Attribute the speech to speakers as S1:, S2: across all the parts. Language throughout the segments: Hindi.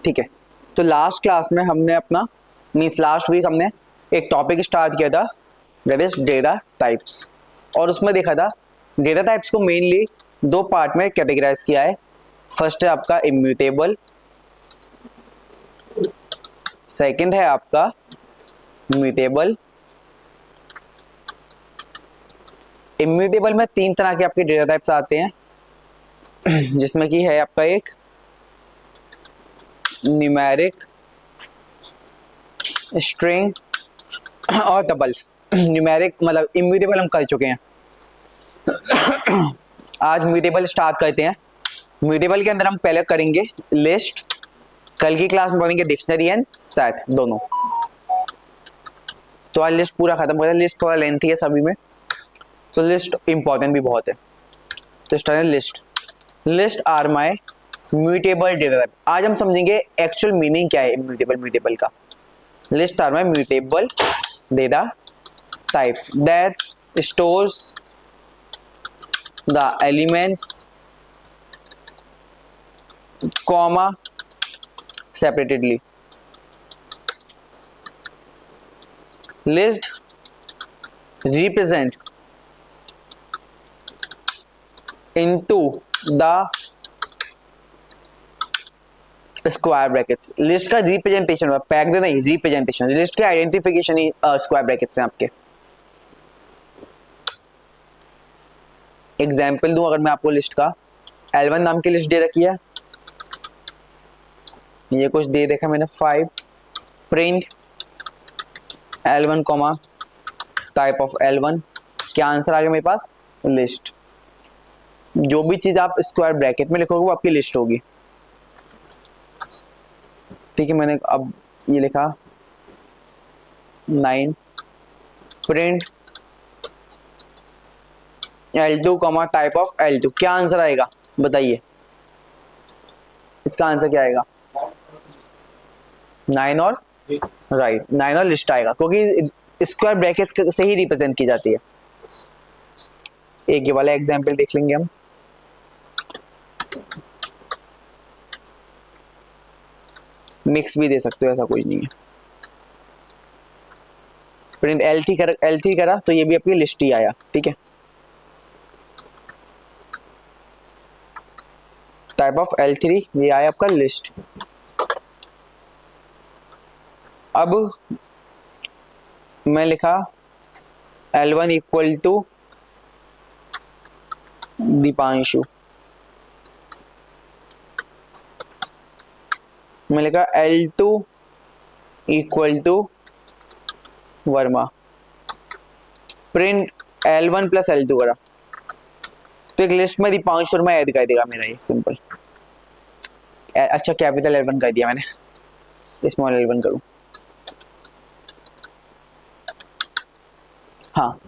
S1: ठीक है। तो लास्ट क्लास में हमने अपना मीन्स लास्ट वीक हमने एक टॉपिक स्टार्ट किया था, दैट इज डेटा टाइप्स। और उसमें देखा था डेटा टाइप्स को मेनली दो पार्ट में कैटेगराइज किया है। फर्स्ट है आपका इम्यूटेबल, सेकंड है आपका म्यूटेबल। इम्यूटेबल में तीन तरह के आपके डेटा टाइप्स आते हैं, जिसमें कि है आपका एक न्यूमेरिक, स्ट्रिंग और डबल्स। न्यूमेरिक मतलब इम्यूटेबल हम कर चुके हैं, आज म्यूटेबल स्टार्ट करते हैं। म्यूटेबल के अंदर हम पहले करेंगे लिस्ट, कल की क्लास में पढ़ेंगे डिक्शनरी एंड सेट दोनों। तो आज लिस्ट पूरा खत्म करते हैं, लिस्ट थोड़ा लेंथी है सभी में, तो लिस्ट इंपॉर्टेंट भी बहुत है। तो start list. List are my mutable data type. आज हम समझेंगे एक्चुअल मीनिंग क्या है म्यूटेबल का। List are my mutable data type that stores the elements comma separatedly. List represent into the square brackets. List का रिप्रेजेंटेशन होगा, पैक दे नहीं, रिप्रेजेंटेशन। लिस्ट के आइडेंटिफिकेशन ही स्क्वायर ब्रैकेट्स हैं आपके। एग्जाम्पल दूं अगर मैं आपको लिस्ट का, L1 नाम की लिस्ट दे रखी है, ये कुछ दे देखा मैंने 5 print L1 comma type of L1, क्या आंसर आ गया मेरे पास, लिस्ट। जो भी चीज आप स्क्वायर ब्रैकेट में लिखोगे वो आपकी लिस्ट होगी, ठीक है। मैंने अब ये लिखा 9 print L2 comma type of L2, क्या आंसर आएगा बताइए, इसका आंसर क्या आएगा, 9 और राइट 9 और लिस्ट आएगा, क्योंकि स्क्वायर ब्रैकेट से ही रिप्रेजेंट की जाती है। एक ये वाला एग्जांपल देख लेंगे हम। मिक्स भी दे सकते हो, ऐसा कुछ नहीं है। प्रिंट L3 करा तो ये भी आपकी लिस्ट ही आया, ठीक है। टाइप ऑफ L3 ये आया आपका लिस्ट। अब मैं लिखा L1 इक्वल टू दीपांशु, मैं लिखा L2 equal to Verma. Print L1 plus L2 करा तो एक लिस्ट में दीपांशु वर्मा ऐड कर देगा मेरा, ये सिंपल। अच्छा कैपिटल L1 कर दिया मैंने, स्मॉल L1 करूं, हाँ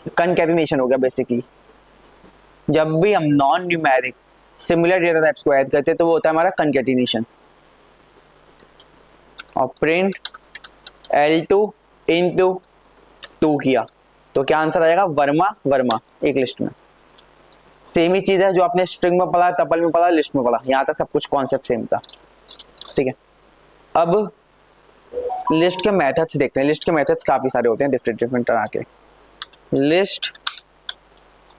S1: कंकैटिनेशन हो गया बेसिकली। जब भी हम non numeric similar data types को ऐड करते हैं तो वो होता है हमारा कंकैटिनेशन। और प्रिंट L2 इनटू 2 किया तो क्या आंसर आएगा, वर्मा वर्मा, एक लिस्ट में। सेम ही चीज है जो आपने स्ट्रिंग में पढ़ा, टपल में पढ़ा, लिस्ट में पढ़ा, यहां तक सब कुछ कॉन्सेप्ट सेम था, ठीक है। अब लिस्ट के मेथड्स देखते हैं। लिस्ट के मेथड्स काफी सारे होते हैं, डिफरेंट तरह के। लिस्ट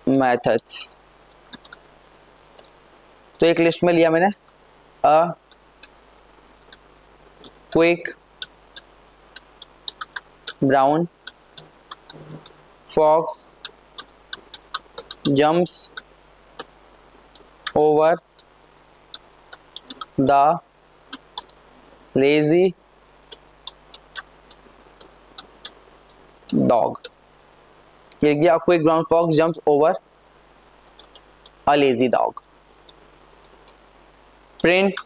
S1: मेथड्स, तो एक लिस्ट में लिया मैंने a quick brown fox jumps over the lazy dog. ये लिख दिया आपको, एक brown fox jumps over a lazy dog. Print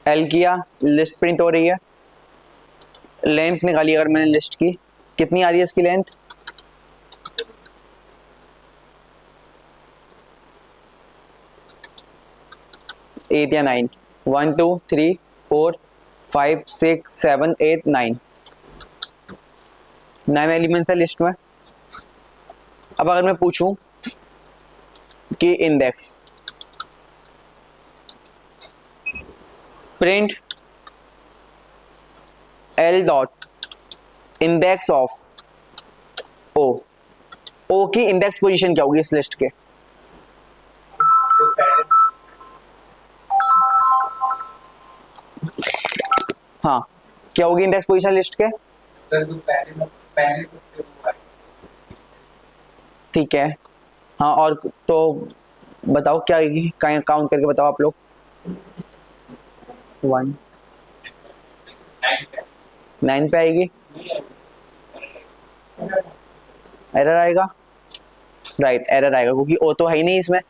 S1: L किया, लिस्ट प्रिंट हो रही है। लेंथ निकाली अगर मैंने लिस्ट की, कितनी आ रही है इसकी लेंथ, एट या 9, 1 2 3 4 5 6 7 8 9 एलिमेंट्स है लिस्ट में। अब अगर मैं पूछूं कि index, print L dot index of O, O की इंडेक्स पोजीशन क्या होगी इस लिस्ट के? हाँ, क्या होगी इंडेक्स पोजीशन लिस्ट के?
S2: सर जो पहले
S1: ठीक है, हाँ, और तो बताओ क्या आएगी, काउंट करके बताओ आप लोग। 1 9 पे आएगी, एरर आएगा, राइट, एरर आएगा क्योंकि ओ तो है ही नहीं इसमें,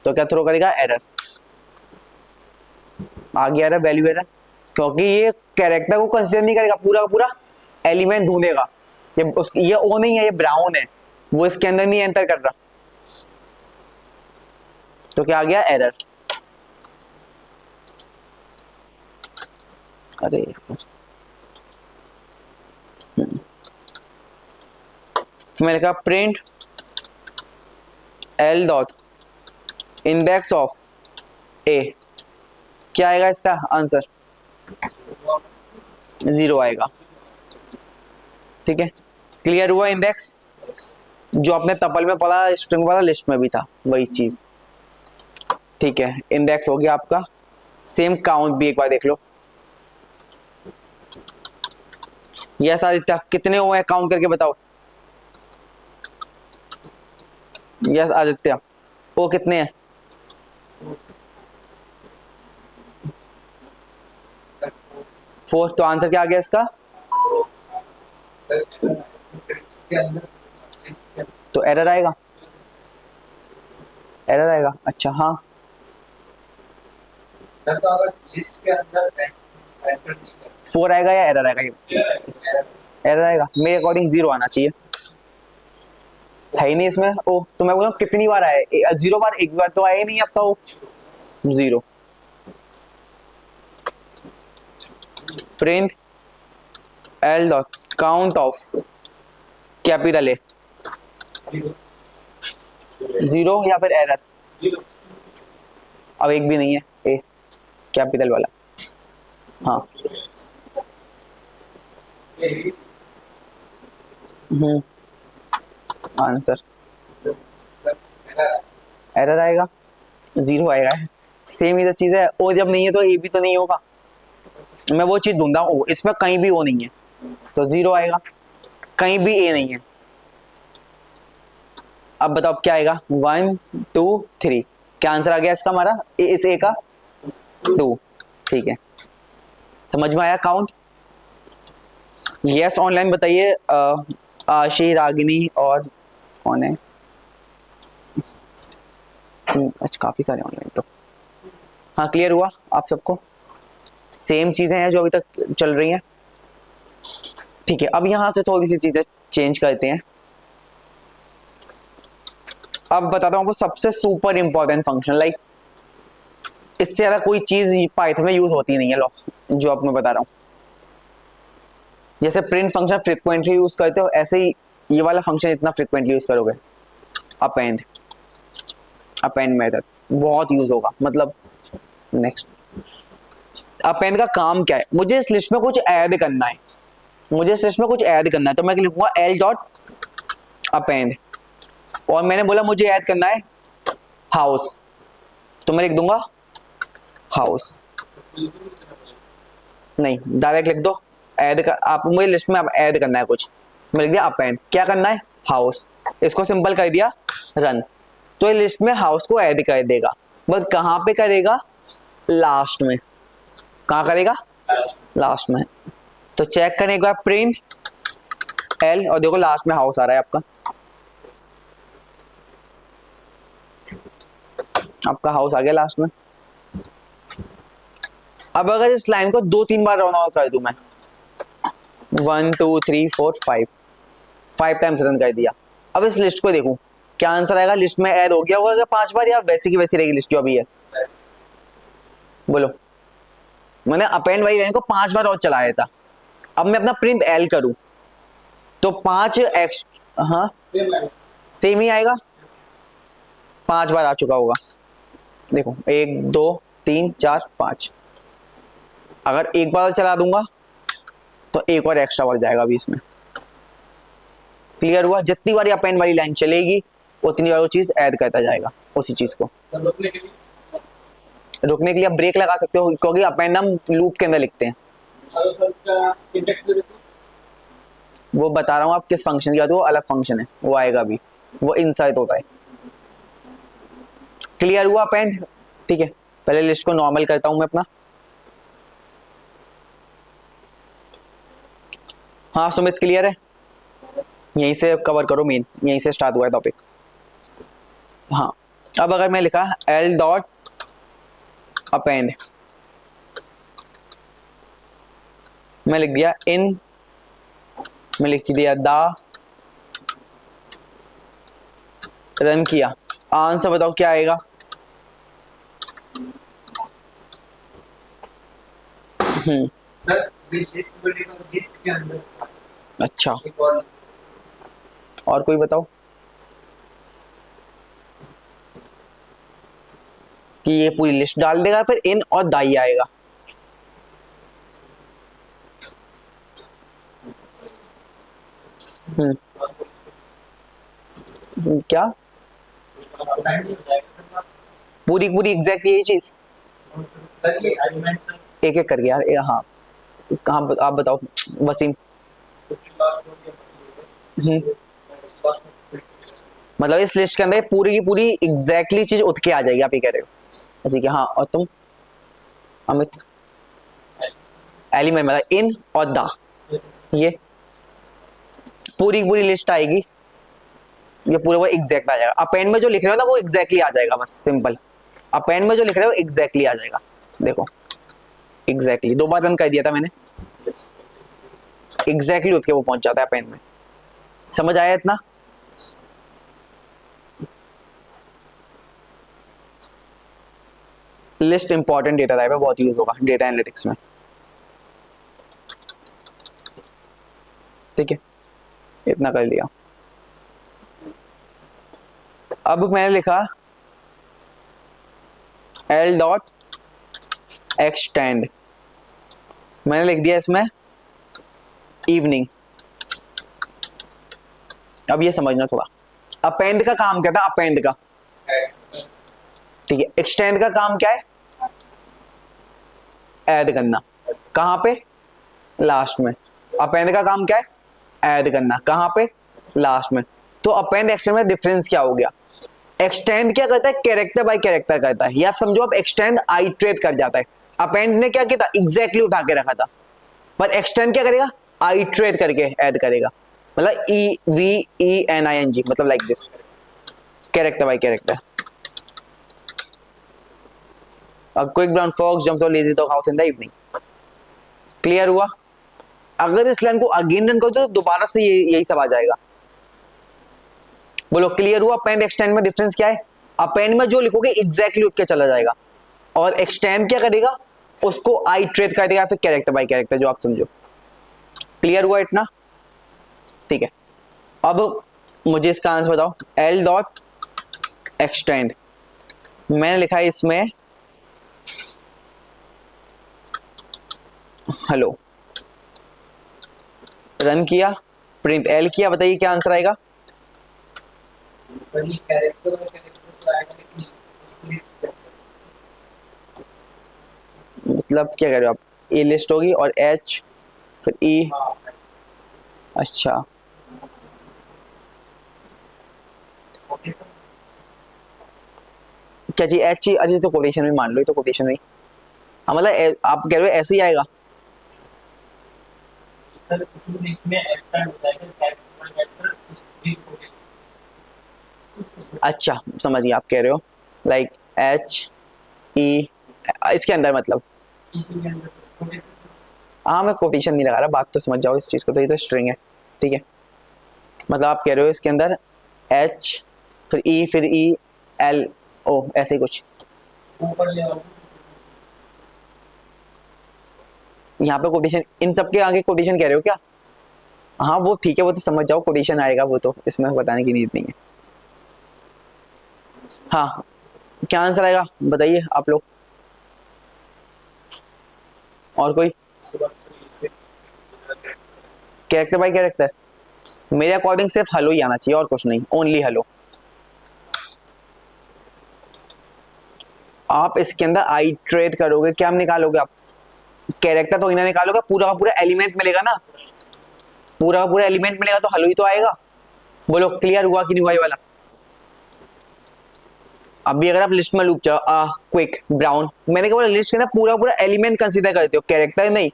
S1: तो क्या थ्रो करेगा? एरर आ गया, एरर, वैल्यू एरर, क्योंकि ये कैरेक्टर को कंसीडर नहीं करेगा, पूरा का पूरा एलिमेंट ढूंढेगा। ये ओ नहीं है, ये ब्राउन है, वो इसके अंदर नहीं एंटर कर रहा, तो क्या आ गया? एरर। अरे मैंने लिखा print L dot index of A, क्या आएगा इसका आंसर? 0 आएगा। ठीक है, क्लियर हुआ? इंडेक्स जो आपने टपल में पढ़ा, स्ट्रिंग में पढ़ा, लिस्ट में भी था वही चीज। ठीक है, इंडेक्स हो गया आपका। सेम काउंट भी एक बार देख लो। यस आदित्य, कितने हुए काउंट करके बताओ। यस आदित्य, ओ कितने हैं? 4, तो आंसर क्या आ गया इसका? तो एरर आएगा, एरर आएगा। अच्छा, हाँ
S2: सर, तो अगर लिस्ट के अंदर
S1: 4 आएगा या एरर आएगा? ये एरर आएगा, मेरे अकॉर्डिंग 0 आना चाहिए, है ही नहीं इसमें ओ। तो मैं बोला कितनी बार आया? 0 बार, एक बार तो आया ही नहीं आपका ओ। 0 print L dot count of capital A, 0 या फिर एरर? अब एक भी नहीं है ए कैपिटल वाला। हाँ, आंसर एरर आएगा, 0 आएगा। सेम ही चीज है, ओ जब नहीं है तो ए भी तो नहीं होगा। मैं वो चीज ढूंढा हूँ, इसमें कहीं भी ओ नहीं है तो 0 आएगा, कहीं भी ए नहीं है। अब बताओ क्या आएगा? 1 2 3, क्या आंसर आ गया इसका हमारा? इस ए का 2। ठीक है, समझ में आया काउंट? यस ऑनलाइन बताइए, आशी, रागिनी और कौन है? अच्छा, काफी सारे ऑनलाइन तो। हाँ, क्लियर हुआ आप सबको? सेम चीजें हैं जो अभी तक चल रही हैं। ठीक है, अब यहां से थोड़ी सी चीजें चेंज करते हैं। अब बताता हूं आपको सबसे सुपर इंपॉर्टेंट फंक्शन, लाइक इससे ज्यादा कोई चीज पाइथन में यूज होती नहीं है, लो जो अब मैं बता रहा हूं। जैसे प्रिंट फंक्शन फ्रिक्वेंटली यूज करते हो, ऐसे ही ये वाला फंक्शन इतना फ्रिक्वेंटली यूज करोगे। अपेंड, अपेंड मेथड बहुत यूज होगा। मतलब नेक्स्ट, अपेंड का काम क्या है? मुझे इस लिस्ट में कुछ ऐड करना है, मुझे इस लिस्ट में कुछ ऐड करना है, तो मैं लिखूंगा एल डॉट अपेंड, और मैंने बोला मुझे ऐड करना है हाउस, तो मैं लिख दूंगा हाउस। नहीं, डायरेक्ट लिख दो ऐड कर, आप मुझे लिस्ट में ऐड करना है कुछ, मैं लिख दिया अपेंड, क्या करना है? हाउस। इसको सिंपल कर दिया रन, तो ये लिस्ट में हाउस को ऐड कर देगा। बट कहां पे करेगा? लास्ट में। कहां करेगा? लास्ट में। तो चेक करने के बाद प्रिंट एल, और देखो लास्ट में हाउस आ रहा है आपका, आपका हाउस आ गया लास्ट में। अब अगर इस लाइन को 2-3 बार रन आउट कर दूं मैं, 1 2 3 4 5 टाइम्स रन कर दिया। अब इस लिस्ट को देखूं क्या आंसर आएगा? लिस्ट में ऐड हो गया होगा 5 बार, या वैसी की वैसी रहेगी लिस्ट जो अभी है? बोलो। मैंने अपेंड वाली लाइन को 5 बार और चलाया था, अब मैं अपना प्रिंट एल करूं तो 5 एक्स, हाँ सेम ही आएगा, 5 बार आ चुका होगा। देखो 1 2 3 4 5, अगर एक बार चला दूंगा तो एक और एक्स्ट्रा वर्ड जाएगा अभी इसमें। क्लियर हुआ? जितनी बार अपेंड वाली लाइन चलेगी उतनी बार वो चीज ऐड करता जाएगा उसी चीज को।
S2: रुकने के
S1: लिए आप ब्रेक लगा सकते हो, क्योंकि अपेंड हम लूप के अंदर लिखते हैं।
S2: अगर सर उसका इंडेक्स दे देते
S1: वो बता रहा हूँ आप किस फंक्शन की बात, वो अलग फंक्शन है, वो आएगा अभी, वो इंसर्ट होता है। क्लियर हुआ अपेंड? ठीक है, पहले लिस्ट को नॉर्मल करता हूं मैं अपना। हाँ सुमित क्लियर है? यहीं से कवर करो, मेन यहीं से स्टार्ट हुआ है टॉपिक। हाँ, अब अगर मैं लिखा एल डॉट अपेंड, मैं लिख दिया इन, मैं लिख दिया द, रन किया, आंसर बताओ क्या आएगा?
S2: सर लिस्ट बोलेगा लिस्ट के अंदर
S1: अच्छा,
S2: एक और list।
S1: और कोई बताओ कि ये पूरी लिस्ट डाल देगा, फिर इन और दाई आएगा। क्या पूरी पूरी एग्जैक्ट यही चीज? एक एक करके यार, हाँ कहाँ, आप बताओ वसीम। मतलब इस लिस्ट के अंदर पूरी की पूरी एग्जैक्टली चीज उठ के आ जाएगी, आप ये कह रहे हो? ठीक है, हाँ। और तुम अमित? एलिमेंट मतलब इन और द, ये पूरी पूरी लिस्ट आएगी, ये पूरा वो एग्जैक्ट आ जाएगा। अपेंड में जो लिख रहे हो ना वो एग्जैक्टली आ जाएगा, बस सिंपल। अपेंड में जो लिख रहे हो एग्जैक्टली आ जाएगा, देखो एग्जैक्टली, दो बार रन कर दिया था मैंने, एग्जैक्टली उठ के वो पहुंच जाता है अपेंड में। समझ आया इतना? लिस्ट इंपॉर्टेंट डेटा टाइप है, बहुत यूज होगा डेटा एनालिटिक्स में। ठीक है, इतना कर लिया। अब मैंने लिखा एल डॉट एक्सटेंड, मैंने लिख दिया इसमें इवनिंग। अब ये समझना थोड़ा, अपेंड का काम क्या था? अपेंड का, ठीक है। एक्सटेंड का काम क्या है? ऐड करना। कहां पे? लास्ट में। अपेंड का काम क्या है? ऐड करना। कहां पे? लास्ट में। तो अपेंड एक्सटेंड में डिफरेंस क्या हो गया? एक्सटेंड क्या करता है? कैरेक्टर बाय कैरेक्टर करता है, या समझो आप एक्सटेंड आइट्रेट कर जाता है। अपेंड ने क्या किया था? एग्जैक्टली उठा के रखा था, पर एक्सटेंड क्या करेगा? आइट्रेट करके ऐड करेगा, मतलब EVENING, मतलब like this, character bye character. A quick brown fox jumped on lazy dog house in the evening. Clear हुआ? अगर इस लाइन को अगेन रन करो तो दोबारा से यही सब आ जाएगा। बोलो क्लियर हुआ? अपेंड एक्सटेंड में डिफरेंस क्या है? अपेंड में जो लिखोगे एग्जैक्टली उठ के चला जाएगा, और एक्सटेंड क्या करेगा? उसको आइट्रेट कर देगा, फिर कैरेक्टर बाय कैरेक्टर, जो आप समझो। क्लियर हुआ इतना? ठीक है, अब मुझे इसका आंसर बताओ। एल डॉट एक्सटेंड, मैंने लिखा है इसमें हेलो, रन किया, प्रिंट एल किया, बताइए क्या आंसर आएगा?
S2: कैरेक्टर और कैरेक्टर तो आएगा, लेकिन उस लिस्ट पे
S1: मतलब क्या कह रहे हो आप? ए लिस्ट होगी और एच फिर ई, अच्छा क्या जी एच ई? अरे तो कोटेशन में मान लो, ये तो कोटेशन में, हाँ मतलब आप कह रहे हो ऐसे ही आएगा।
S2: सर उसी लिस्ट में एक्सटेंड हो जाएगा कैरेक्टर और कैरेक्टर उस लिस्ट को।
S1: अच्छा समझ गया, आप कह रहे हो लाइक एच ई इसके अंदर, मतलब
S2: इसी के अंदर
S1: हाँ मैं कोटेशन नहीं लगा रहा, बात तो समझ जाओ इस चीज़ को, तो ये तो स्ट्रिंग है, ठीक है। मतलब आप कह रहे हो इसके अंदर एच फिर ई फिर ई एल ओ, ऐसे ही कुछ।
S2: ऊपर ले आओ,
S1: यहाँ पे कोटेशन, इन सब के आगे कोटेशन कह रहे हो क्या? हाँ वो ठीक है, वो तो समझ जाओ, कोटेशन आएगा, वो तो इसमें बताने की नीड नहीं है। हाँ क्या आंसर आएगा बताइए आप लोग, और कोई?
S2: उसके बाद से
S1: कैरेक्टर बाय कैरेक्टर, मेरे अकॉर्डिंग सिर्फ हेलो ही आना चाहिए और कुछ नहीं, ओनली हेलो। आप इसके अंदर आइट्रेट करोगे, क्या निकालोगे आप? कैरेक्टर तो इन्हें निकालोगे, पूरा का पूरा एलिमेंट मिलेगा ना, पूरा का पूरा एलिमेंट मिलेगा तो हेलो ही तो आएगा। बोलो क्लियर हुआ कि नहीं हुआ ये वाला? अभी अगर आप लिस्ट में लूप चाहो क्विक ब्राउन, मैंने क्या बोला, लिस्ट के अंदर पूरा पूरा एलिमेंट कंसीडर करते हो, कैरेक्टर नहीं।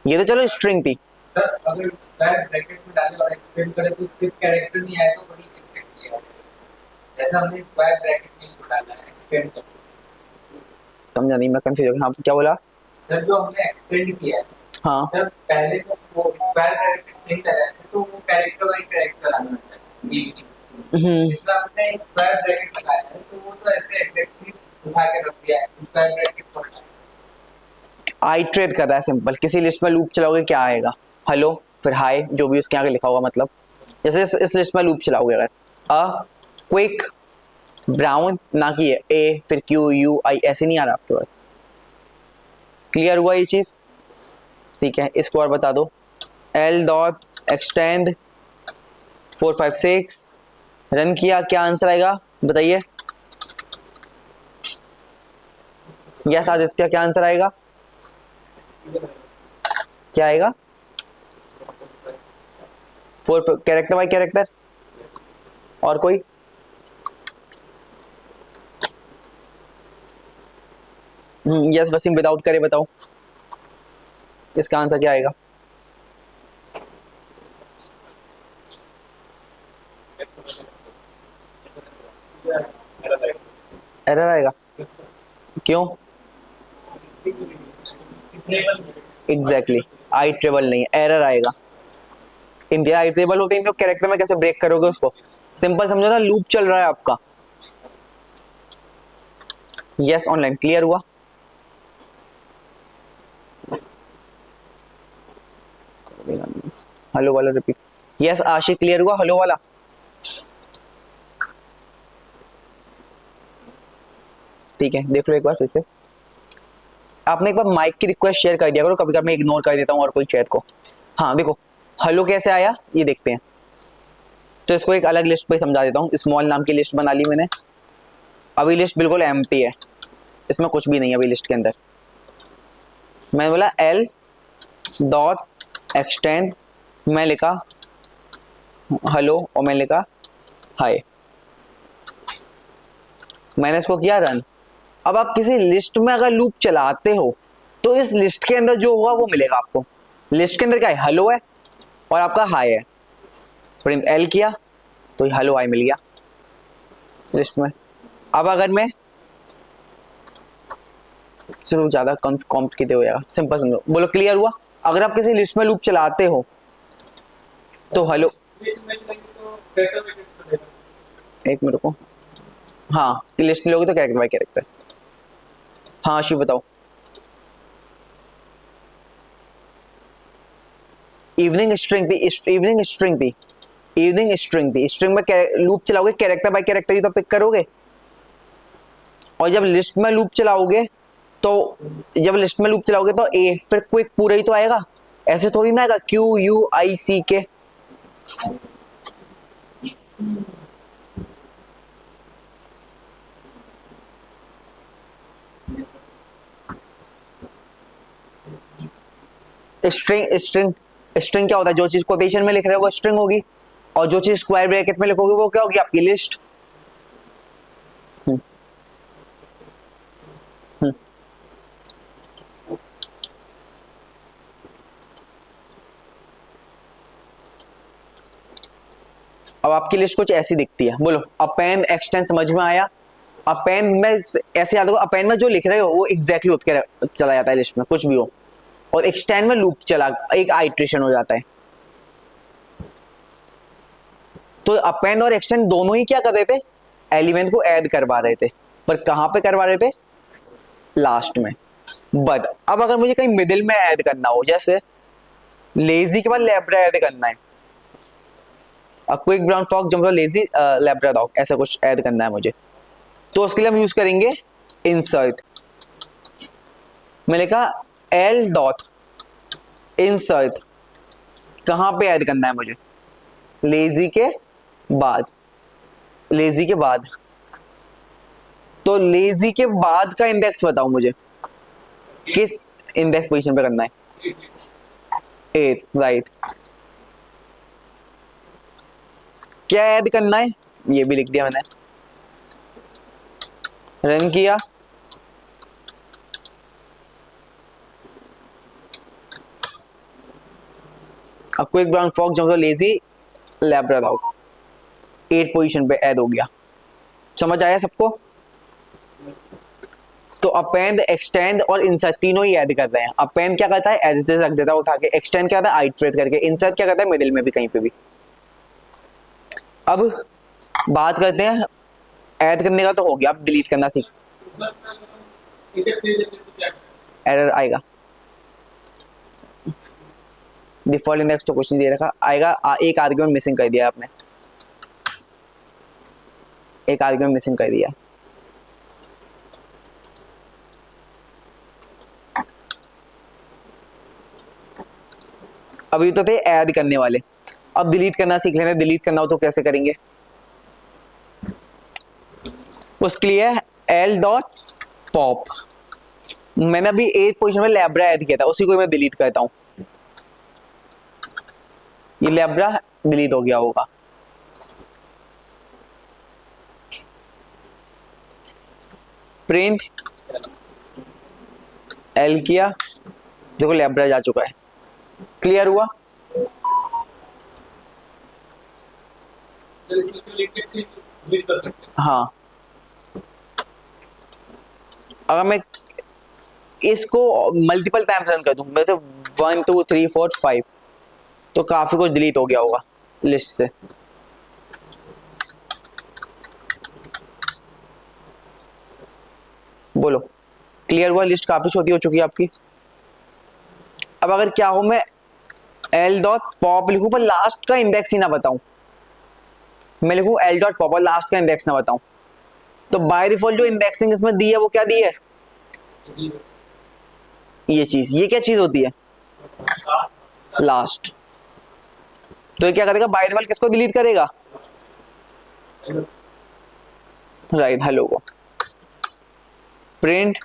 S1: ये तो चलो स्ट्रिंग थी।
S2: सर अगर स्क्वायर ब्रैकेट में डाले और एक्सटेंड करें तो सिर्फ कैरेक्टर नहीं आएगा, बड़ी इफेक्ट किया जैसा हमने स्क्वायर ब्रैकेट में डाला है एक्सटेंड कर।
S1: समझा नहीं, मैं कंफ्यूज हो गया। हाँ क्या बोला?
S2: सर जो हमने एक्सटेंड किया है,
S1: हाँ
S2: सर पहले तो वो स्क्वायर ब्रैकेट नहीं लगाया था तो वो कैरेक्टर बाय कैरेक्टर आना चाहिए। इसमें हमने स्क्वायर ब्रैकेट लगाया है तो वो तो ऐसे एग्जैक्टली उठा के रख दिया है स्क्वायर ब्रैकेट पर।
S1: आइट्रेट करता है सिंपल। किसी लिस्ट में लूप चलाओगे क्या आएगा? हेलो, फिर हाय, जो भी उसके आगे लिखा होगा, मतलब जैसे इस लिस्ट में लूप चलाओगे अगर क्विक ब्राउन ना कि ए फिर क्यू यू आई ऐसे नहीं आ रहा आपके पास। क्लियर हुआ ये चीज? ठीक है, इसको और बता दो। एल डॉट एक्सटेंड 456 रन किया, क्या आंसर आएगा बताइए? यस आदित्य, क्या आंसर आएगा? क्या आएगा? 4 कैरेक्टर बाय कैरेक्टर। और कोई? यस वसीम, विदाउट करे बताओ इसका आंसर क्या आएगा? एरर आएगा? क्यों? एग्जैक्टली आई ट्रेबल नहीं, एरर आएगा। इंडिया आई ट्रेबल होते हैं तो कैरेक्टर में कैसे ब्रेक करोगे उसको? सिंपल समझो ना, लूप चल रहा है आपका। यस ऑनलाइन, क्लियर हुआ? हेलो वाला रिपीट। यस आशिक, क्लियर हुआ हेलो वाला? ठीक है, देख लो एक बार फिर से। आपने एक बार माइक की रिक्वेस्ट शेयर कर दिया करो, कभी कभी मैं इग्नोर कर देता हूँ और कोई चैट को। हाँ देखो हेलो कैसे आया ये देखते हैं। तो इसको एक अलग लिस्ट पे समझा देता हूँ। स्मॉल नाम की लिस्ट बना ली मैंने। अभी लिस्ट बिल्कुल एम्प्टी है, इसमें कुछ भी नहीं है अभी लिस्ट के अंदर। मैंने बोला एल डॉट एक्सटेंड, मैं लिखा हेलो और मैं लिखा हाय, मैंने इसको किया रन। अब आप किसी लिस्ट में अगर लूप चलाते हो तो इस लिस्ट के अंदर जो होगा वो मिलेगा आपको। लिस्ट के अंदर क्या है? हेलो है और आपका हाय है। प्रिंट एल किया तो हेलो हाय मिल गया लिस्ट में। अब अगर मैं, चलो ज्यादा कॉम्प्लिकेटेड हो जाएगा, सिंपल समझो। बोलो क्लियर हुआ? अगर आप किसी लिस्ट में लूप चलाते हो तो हेलो, एक मिनट को, हाँ लिस्ट में लोगे तो कैरेक्टर बाय कैरेक्टर। हाँ शिव बताओ। इवनिंग स्ट्रिंग भी, इवनिंग स्ट्रिंग भी, इवनिंग स्ट्रिंग भी, स्ट्रिंग में लूप चलाओगे कैरेक्टर बाय कैरेक्टर ही तो पिक करोगे। और जब लिस्ट में लूप चलाओगे तो ए फिर क्विक पूरा ही तो आएगा, ऐसे थोड़ी ना आएगा क्यू यू आई सी के। स्ट्रिंग क्या होता है? जो चीज कोटेशन में लिख रहे हो वो स्ट्रिंग होगी, और जो चीज स्क्वायर ब्रैकेट में लिखोगे वो क्या होगी? आपकी लिस्ट। अब आपकी लिस्ट कुछ ऐसी दिखती है। बोलो अपेंड एक्सटेंड समझ में आया? अपेंड में ऐसे याद होगा, अपेंड में जो लिख रहे हो वो एग्जैक्टली होते चला जाता है लिस्ट में, कुछ भी हो। और एक्सटेंड में लूप चला, एक आइट्रेशन हो जाता है। तो अपेंड और एक्सटेंड दोनों ही क्या कर रहे थे? एलिमेंट को ऐड करवा रहे थे, पर कहां पे करवा रहे थे? लास्ट में। बट अब अगर मुझे कहीं मिडिल में ऐड करना हो, जैसे लेजी के बाद लैब्रा ऐड करना है, क्विक ब्राउन फॉक्स जब लेजी लैब्रा डॉग ऐसा कुछ ऐड करना है मुझे, तो उसके लिए हम यूज करेंगे इंसर्ट। मैंने कहा एल डॉट इंसर्ट कहाँ पे ऐड करना है मुझे? लेजी के बाद, लेजी के बाद। तो लेजी के बाद का इंडेक्स बताओ मुझे, किस इंडेक्स पोजीशन पे करना है? 8, राइट। क्या ऐड करना है? ये भी लिख दिया मैंने। रन किया, अब क्विक ब्राउन फॉक्स जो लेजी लैब्राडोर आउट 8 पोजीशन पे ऐड हो गया। समझ आया सबको? तो अपेंड, एक्सटेंड और इंसर्ट तीनों ही ऐड कर रहे हैं। अपेंड क्या करता है? एज इट इज रख देता है उठा के। एक्सटेंड क्या करता है? आइटरेट करके। इंसर्ट क्या करता है? मिडिल में भी कहीं पे भी। अब बात करते हैं ऐड करने का, तो हो गया। अब डिलीट करना सीख। एरर आएगा, डिफॉल्ट इंडेक्स तो कुछ नहीं दे रखा, आएगा। एक आर्गुमेंट मिसिंग कर दिया आपने, एक आर्गुमेंट मिसिंग कर दिया। अभी तो थे ऐड करने वाले, अब डिलीट करना सीख लेना। डिलीट करना हो तो कैसे करेंगे? उसके लिए एल डॉट पॉप, मैंने अभी 8 पोजीशन में लैब्रा ऐड किया था, उसी को मैं डिलीट करता हूं। ये लैब्रा डिलीट हो गया होगा। प्रिंट एल किया, देखो लैब्रा जा चुका है। क्लियर हुआ? हाँ, अगर मैं इसको मल्टीपल टाइम्स रन कर दूं, वैसे 1 2 3 4 5, तो काफी कुछ डिलीट हो गया होगा लिस्ट से। बोलो, क्लियर हुआ? लिस्ट काफी छोटी हो चुकी है आपकी। अब अगर क्या हो, मैं एल डॉट पॉप लिखूं पर लास्ट का इंडेक्स ही ना बताऊं, मैं लिखूं एल डॉट पॉप और लास्ट का इंडेक्स ना बताऊं, तो बाय डिफॉल्ट जो इंडेक्सिंग इसमें दी है वो क्या दी है? ये चीज, ये क्या चीज होती है? लास्ट। तो ये क्या करेगा? बाय डिफॉल्ट किसको डिलीट करेगा? राइट, हेलो को। प्रिंट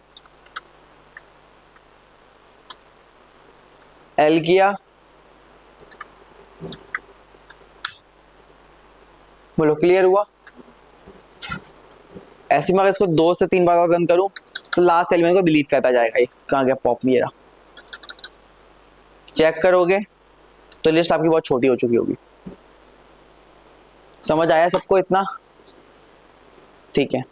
S1: एल किया, बोलो क्लियर हुआ? ऐसे मैं इसको 2 से 3 बार रन करूं तो लास्ट एलिमेंट को डिलीट करता जाएगा। ये कहाँ गया? पॉप मेरा। चेक करोगे तो लिस्ट आपकी बहुत छोटी हो चुकी होगी। समझ आया सबको इतना? ठीक है।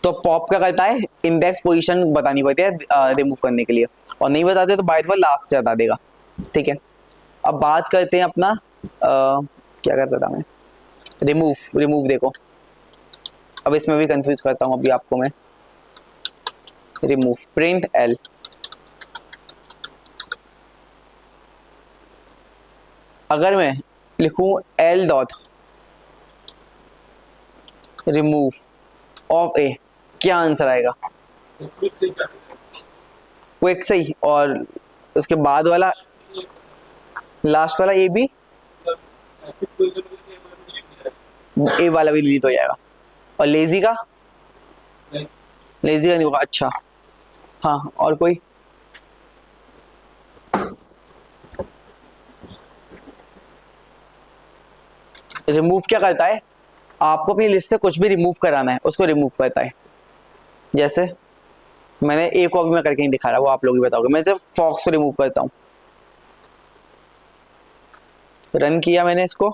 S1: तो पॉप क्या करता है? इंडेक्स पोजीशन बतानी पड़ती है रिमूव करने के लिए, और नहीं बताते तो बाय डिफॉल्ट लास्ट से हटा देगा। ठीक है, अब बात करते हैं अपना क्या करता था मैं? रिमूव। रिमूव देखो, अब इसमें भी कंफ्यूज करता हूं अभी आपको मैं। रिमूव, प्रिंट एल, अगर मैं लिखूं L dot remove of A, क्या आंसर आएगा? क्विक से ही, और उसके बाद वाला लास्ट वाला ए भी, ए वाला भी डिलीट हो जाएगा। और लेजी का? लेजी का नहीं होगा। अच्छा, हाँ, और कोई? रिमूव क्या करता है? आपको अपनी लिस्ट से कुछ भी रिमूव कराना है उसको रिमूव करता है। जैसे मैंने ए को अभी मैं करके नहीं दिखा रहा, वो आप लोग ही बताओगे। मैं सिर्फ फॉक्स को रिमूव करता हूं। रन किया मैंने इसको,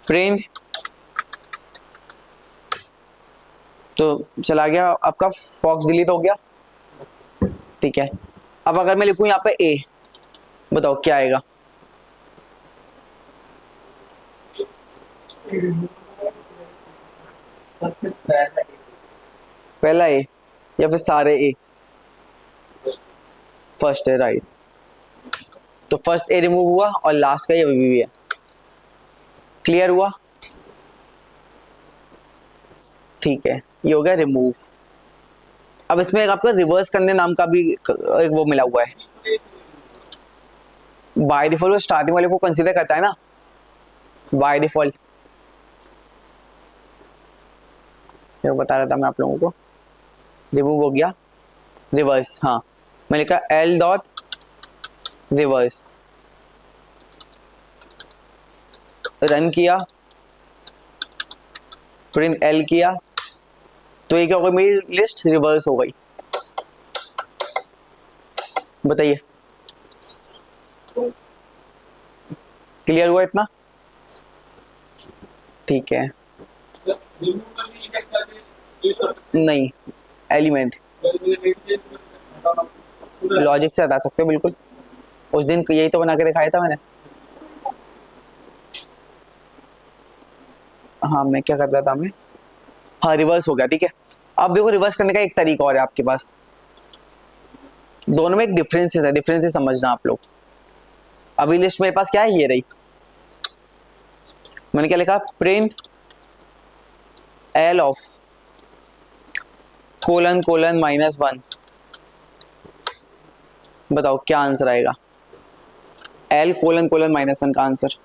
S1: प्रिंट, तो चला गया आपका फॉक्स, डिलीट हो गया। ठीक है, अब अगर मैं लिखूं यहाँ पे ए, बताओ क्या आएगा? पहला ए या फिर सारे ए? फर्स्ट है, राइट। तो फर्स्ट ए रिमूव हुआ और लास्ट का ये भी है। क्लियर हुआ? ठीक है, ये हो गया रिमूव। अब इसमें एक आपका रिवर्स करने नाम का भी एक वो मिला हुआ है। बाय डिफॉल्ट वो स्टार्टिंग वाले को कंसीडर करता है ना, बाय डिफॉल्ट। ये बता रहा था मैं आप लोगों को, रिमूव हो गया, रिवर्स, हाँ मैं लिखा एल डॉट रिवर्स, रन किया, प्रिंट एल किया, तो ये क्या हो गई, मेरी लिस्ट रिवर्स हो गई। बताइए क्लियर हुआ इतना? ठीक है, नहीं एलिमेंट लॉजिक से हटा सकते हो बिल्कुल, उस दिन यही तो बना के दिखाया था मैंने। हाँ मैं क्या कर रहा था मैं, हाँ रिवर्स हो गया, ठीक है। अब देखो रिवर्स करने का एक तरीका और है आपके पास, दोनों में एक डिफरेंसेस है, डिफरेंसेस समझना आप लोग। अभी लिस्ट मेरे पास क्या है, ये रही, मैंने क्या लिखा, print L of colon colon -1, बताओ क्या आंसर आएगा, एल कोलन कोलन -1 का आंसर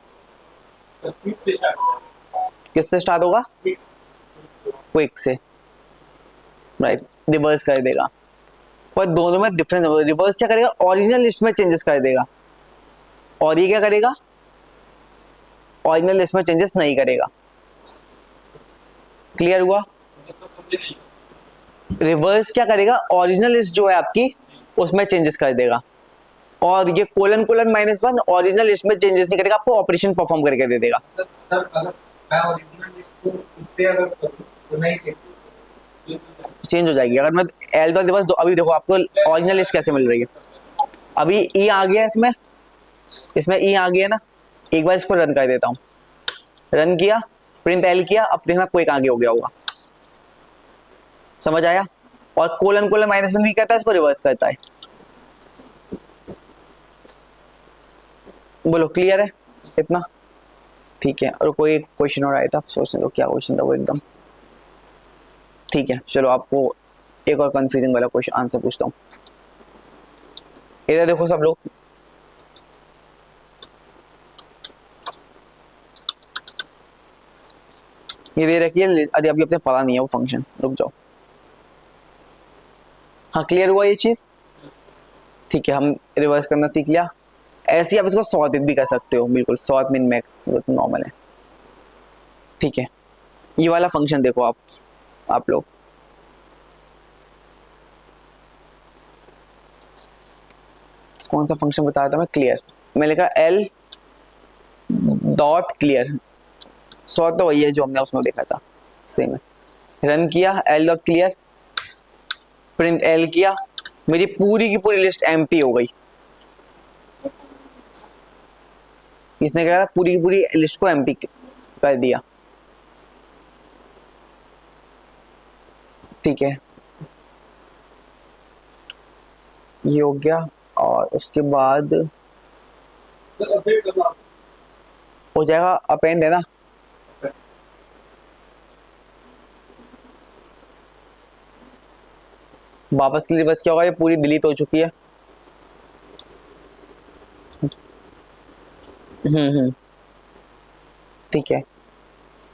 S1: किससे स्टार्ट होगा, क्विक से, राइट, रिवर्स कर देगा। पर दोनों में डिफरेंस है, रिवर्स क्या करेगा, ओरिजिनल लिस्ट में चेंजेस कर देगा, और ये क्या करेगा, ओरिजिनल लिस्ट में चेंजेस नहीं करेगा। क्लियर हुआ? रिवर्स क्या करेगा, ओरिजिनल लिस्ट जो है आपकी उसमें चेंजेस कर देगा, और ये कोलन कोलन -1 ओरिजिनल लिस्ट में चेंजेस नहीं करेगा, आपको ऑपरेशन परफॉर्म करके दे देगा।
S2: सर अगर मैं ओरिजिनल लिस्ट को इससे अगर करूं तो नहीं
S1: चेंज हो जाएगी अगर मैं एल डॉट रिवर्स, अभी देखो आपको ओरिजिनल लिस्ट कैसे मिल रही है, अभी ई आ गया है इसमें ई आ गया है ना, एक बार इसको रन कर देता हूँ, रन किया, प्रिंट एल किया, अब देखना कोई आगे हो गया होगा, समझ आया? और कोलन कोलन -1 भी करता है, इसको रिवर्स करता है। बोलो क्लियर है इतना? ठीक है, और कोई क्वेश्चन और आया था, सोचने दो क्या क्वेश्चन था वो एकदम, ठीक है चलो आपको एक और कंफ्यूजिंग वाला क्वेश्चन आंसर पूछता हूँ। इधर देखो सब लोग, ये दे रखी है, अरे अभी अपने पता नहीं है वो फंक्शन, रुक जाओ। हाँ क्लियर हुआ ये चीज, ठीक है, हम रिवर्स करना सीख लिया। ऐसे ही आप इसको सॉर्टेड भी कर सकते हो, बिल्कुल सॉर्ट मिन मैक्स नॉर्मल है, ठीक है। ये वाला फंक्शन देखो आप लोग, कौन सा फंक्शन बताया था मैं, क्लियर, मैं लिखा एल डॉट क्लियर, सॉर्ट तो वही है जो हमने उसमें देखा था, सेम है, रन किया, L dot clear, print L किया, मेरी पूरी की पूरी लिस्ट एम्प्टी हो गई। इसने क्या करा, पूरी की पूरी लिस्ट को एम्प्टी कर दिया, ठीक है, ये हो गया। और उसके बाद हो जाएगा अपेंड, है ना, वापस के लिए बस क्या होगा, ये पूरी डिलीट हो चुकी है। ठीक है,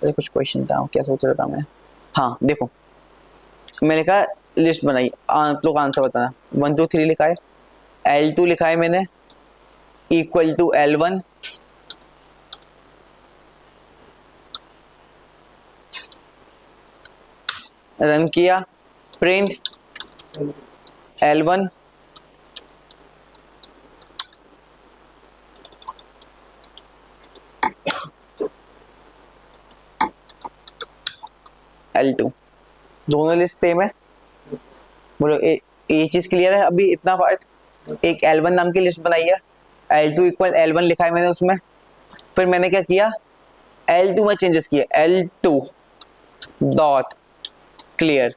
S1: कुछ क्वेश्चन था, क्या सोच रहा था मैं, हाँ देखो मैंने कहा लिस्ट बनाई, आप लोग आंसर बताना, 1 2 3 लिखा है, L2 लिखा है मैंने, इक्वल टू L1, रन किया, प्रिंट L1, L2, दोनों लिस्ट सेम है, बोलो ये चीज क्लियर है? अभी इतना पार्ट, एक L1 नाम की लिस्ट बनाई है, L2 इक्वल L1 लिखा है मैंने उसमें, फिर मैंने क्या किया, L2 में चेंजेस किए, L2 डॉट क्लियर,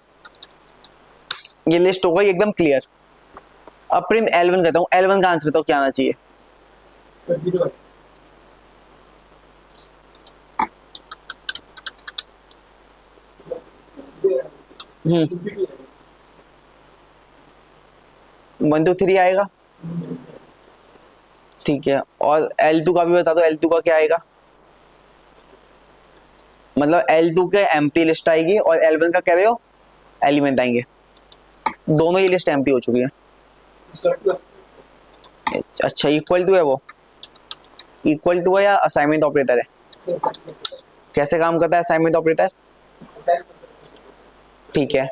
S1: ये लिस्ट हो गई एकदम क्लियर। अब प्रिंट L1 करता हूँ, L1 का आंसर बताओ क्या आना चाहिए, हम्म 1 2 3 आएगा, ठीक है, और L2 का भी बता दो, L2 का क्या आएगा? मतलब L2 के एम्प्टी लिस्ट आएगी और L1 का कह रहे हो एलिमेंट आएंगे। दोनों ही लिस्ट एम्प्टी हो चुकी है। अच्छा, इक्वल टू है वो? इक्वल टू है या असाइनमेंट ऑपरेटर है? कैसे काम करता है असाइनमेंट ऑपरेटर? ठीक है,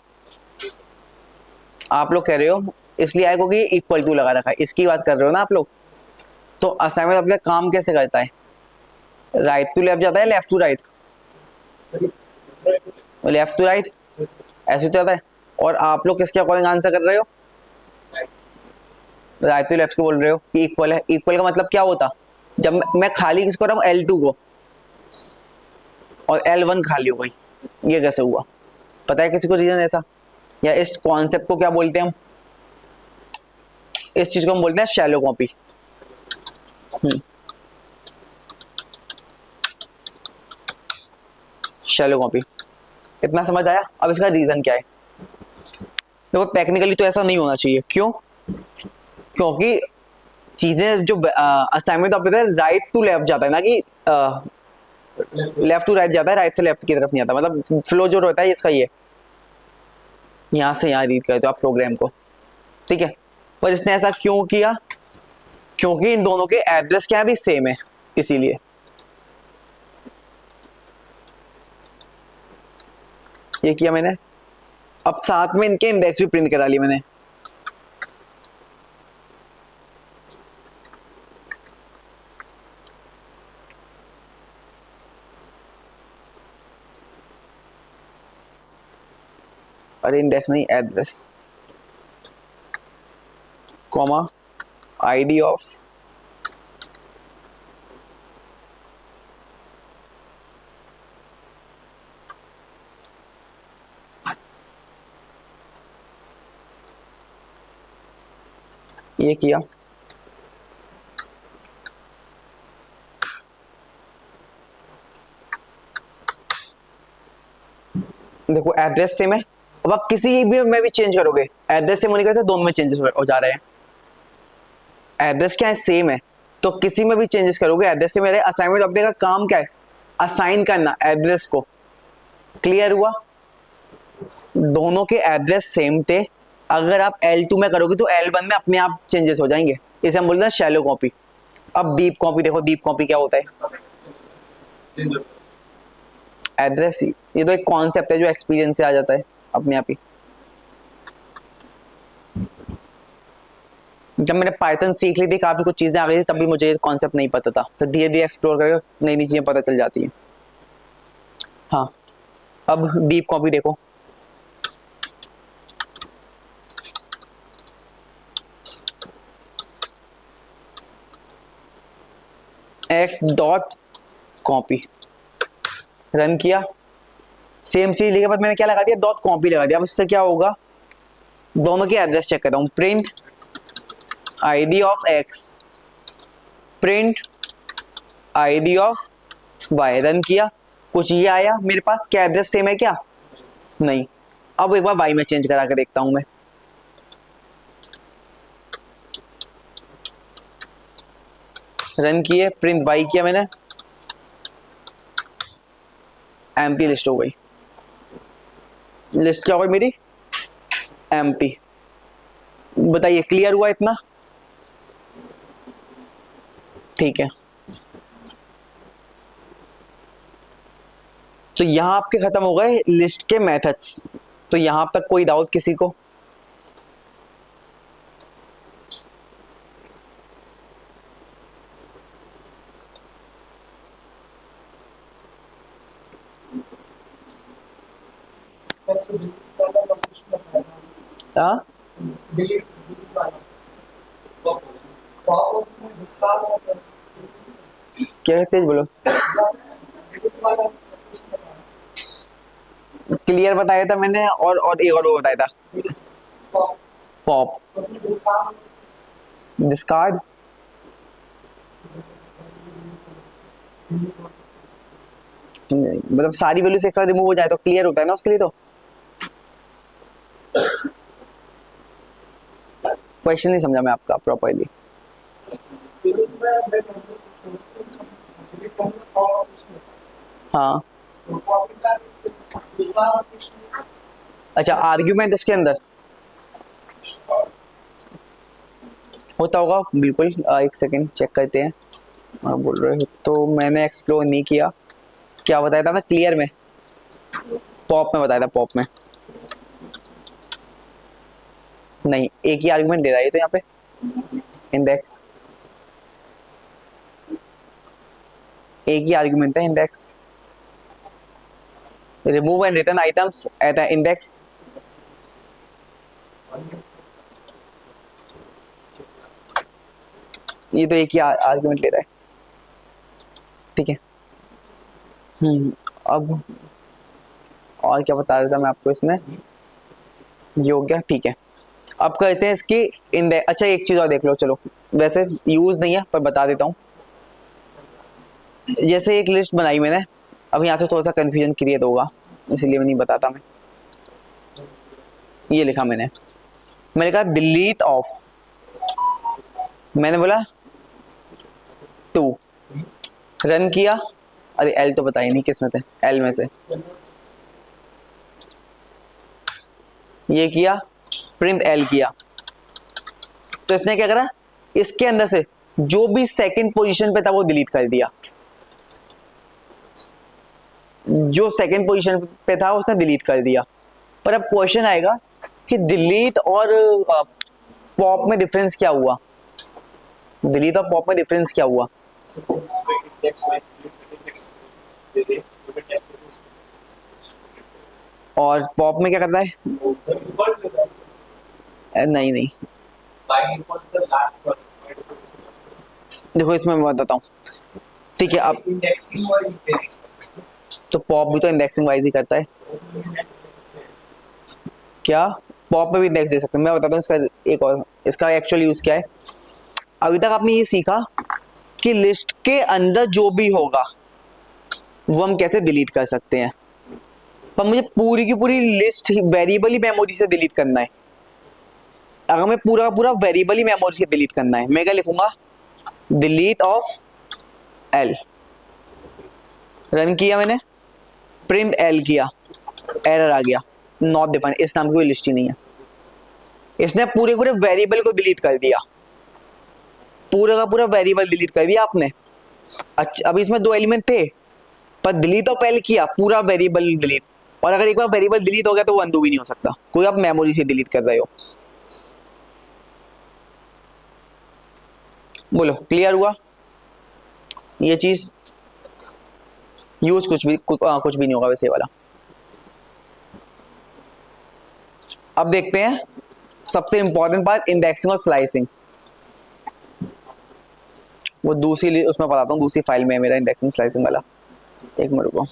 S1: आप लोग कह रहे हो इसलिए आएगा कि इक्वल टू लगा रखा है, इसकी बात कर रहे हो ना आप लोग। तो असाइनमेंट अपने काम कैसे करता है? राइट टू लेफ्ट जाता है, left to right? Left to right ऐसे जाता है। और आप लोग किसके अकॉर्डिंग आंसर कर रहे हो? राइट टू लेफ्ट को बोल रहे हो कि इक्वल है। इक्वल का मतलब क्या होता? जब मैं खाली किसको रहा हूँ? L2 को, और L1 खाली हो गई, ये कैसे हुआ? पता है किसी को रीजन ऐसा? या इस कॉन्सेप्ट को क्या बोलते हैं हम? इस चीज को हम बोलते हैं शैलो कॉपी। शैलो कॉपी, इतना समझ आया? अब इसका रीजन क्या है? देखो टेक्निकली तो ऐसा नहीं होना चाहिए। क्यों? क्योंकि चीजें जो assignment operator right to left जाता है ना कि लेफ्ट टू राइट जाता है, राइट से लेफ्ट की तरफ नहीं आता। मतलब फ्लो जो रहता है इसका ये, यहां से यहां रीड करते हो आप प्रोग्राम को, ठीक है। पर इसने ऐसा क्यों किया? क्योंकि इन दोनों के एड्रेस क्या भी सेम है, इसीलिए। ये किया मैंने। अब साथ में इनके इंडेक्स भी प्रिंट करा लिए मैंने। अरे इंडेक्स नहीं, एड्रेस, कॉमा आईडी ऑफ ये किया। देखो एड्रेस सेम है। अब आप किसी भी में भी चेंज करोगे, एड्रेस सेम होने के वजह से दोनों में चेंजेस हो जा रहे हैं। एड्रेस क्या है? सेम है, तो किसी में भी चेंजेस करोगे एड्रेस से। मेरे असाइनमेंट अपने का काम क्या है? असाइन करना एड्रेस को। क्लियर हुआ? दोनों के एड्रेस सेम थे, अगर आप L2 में करोगे तो L1 में अपने आप चेंजेस हो जाएंगे। इसे हम बोलते हैं शैलो कॉपी। अब डीप कॉपी देखो, डीप कॉपी क्या होता है? एड्रेस ही, ये तो एक कॉन्सेप्ट है जो एक्सपीरियंस से आ जाता है अपने आप ही। जब मैंने पाइथन सीख ली थी, काफी कुछ चीजें आ गई थी, तब भी मुझे ये कॉन्सेप्ट नहीं पता था। फिर धीरे धीरे एक्सप्लोर करके नई नई चीजें पता चल जाती हैं। हाँ, अब डीप कॉपी देखो। एक्स डॉट कॉपी रन किया, सेम चीज लिखे, पर मैंने क्या लगा दिया? डॉट कॉपी लगा दिया। अब इससे क्या होगा? दोनों के एड्रेस चेक करता हूं। Print ID of x, print ID of y. Run किया, कुछ ये आया मेरे पास, क्या एड्रेस सेम है क्या? नहीं। अब एक बार वाई में चेंज करा के देखता हूं मैं। रन किए, प्रिंट वाई किया मैंने, एम्प्टी लिस्ट हो गई। लिस्ट क्या हो गई मेरी? एम्प्टी। बताइए क्लियर हुआ इतना? ठीक है, तो यहां आपके खत्म हो गए लिस्ट के मेथड्स। तो यहां तक कोई डाउट किसी को? हाँ, क्या तेज बोलो। क्लियर बताया था मैंने, और एक और वो बताया था, पॉप। डिस्कार्ड, मतलब सारी वैल्यू से एक साथ रिमूव हो जाए तो क्लियर होता है ना उसके लिए। तो क्वेश्चन नहीं समझा मैं आपका प्रॉपर्ली। हाँ, अच्छा आर्ग्यूमेंट इसके अंदर होता होगा बिल्कुल। एक सेकंड चेक करते हैं। आप बोल रहे हो तो मैंने एक्सप्लोर नहीं किया। क्या बताया था मैं क्लियर में? पॉप में बताया था, पॉप में नहीं। एक ही आर्गुमेंट ले रहा है तो यहाँ पे इंडेक्स, एक ही आर्गुमेंट है index. Remove and return items eight index. ये तो एक ही आर्गुमेंट ले रहा है, ठीक है। अब और क्या बता रहा था मैं आपको इसमें, ये हो गया, ठीक है। अब कहते हैं इसकी इंडेक्स। अच्छा एक चीज और देख लो, चलो वैसे यूज नहीं है पर बता देता हूँ। जैसे एक लिस्ट बनाई मैंने, अब यहाँ से थोड़ा सा कंफ्यूजन क्रिएट होगा इसलिए मैं नहीं बताता। मैं ये लिखा मैंने कहा डिलीट ऑफ, मैंने बोला 2, रन किया। अरे एल तो पता ही नहीं किस में थे, एल में से ये किया, प्रिंट एल किया। तो इसने क्या करा, इसके अंदर से जो भी सेकंड पोजीशन पे था वो डिलीट कर दिया। जो सेकंड पोजीशन पे था उसने डिलीट कर दिया। पर अब क्वेश्चन आएगा कि डिलीट और पॉप में डिफरेंस क्या हुआ? डिलीट और पॉप में डिफरेंस क्या हुआ? और पॉप में क्या करता है? नहीं नहीं, देखो इसमें मैं बताता हूँ, ठीक है। अब तो पॉप भी तो इंडेक्सिंग वाइज ही करता है। क्या पॉप में भी इंडेक्स दे सकते हैं? मैं बताता हूँ इसका एक और, इसका एक्चुअल यूज क्या है। अभी तक आपने ये सीखा कि लिस्ट के अंदर जो भी होगा वो हम कैसे डिलीट कर सकते हैं, पर मुझे पूरी की पूरी लिस्ट वेरिएबल ही मेमोरी से डिलीट करना है। अगर मैं पूरा पूरा वेरिएबल ही मेमोरी से डिलीट करना है, मैं क्या लिखूंगा, डिलीट ऑफ एल। रन किया मैंने, प्रिंट एल किया, एरर आ गया, नॉट डिफाइंड, इस नाम की कोई लिस्ट ही नहीं है। इसने पूरे पूरे वेरिएबल को डिलीट कर दिया, पूरा का पूरा वेरिएबल डिलीट कर दिया आपने। अच्छा अब इसमें 2 एलिमेंट थे, पर डिलीट ऑफ एल किया, पूरा वेरिएबल डिलीट। और अगर एक बार वेरिएबल डिलीट हो गया तो वो अनडू भी नहीं हो सकता, कोई आप मेमोरी से डिलीट कर रहे हो। बोलो क्लियर हुआ ये चीज? यूज कुछ भी नहीं होगा वैसे वाला। अब देखते हैं सबसे इंपॉर्टेंट पार्ट, इंडेक्सिंग और स्लाइसिंग। वो दूसरी उसमें बताता हूँ, दूसरी फाइल में है मेरा इंडेक्सिंग स्लाइसिंग वाला। एक मिनट को,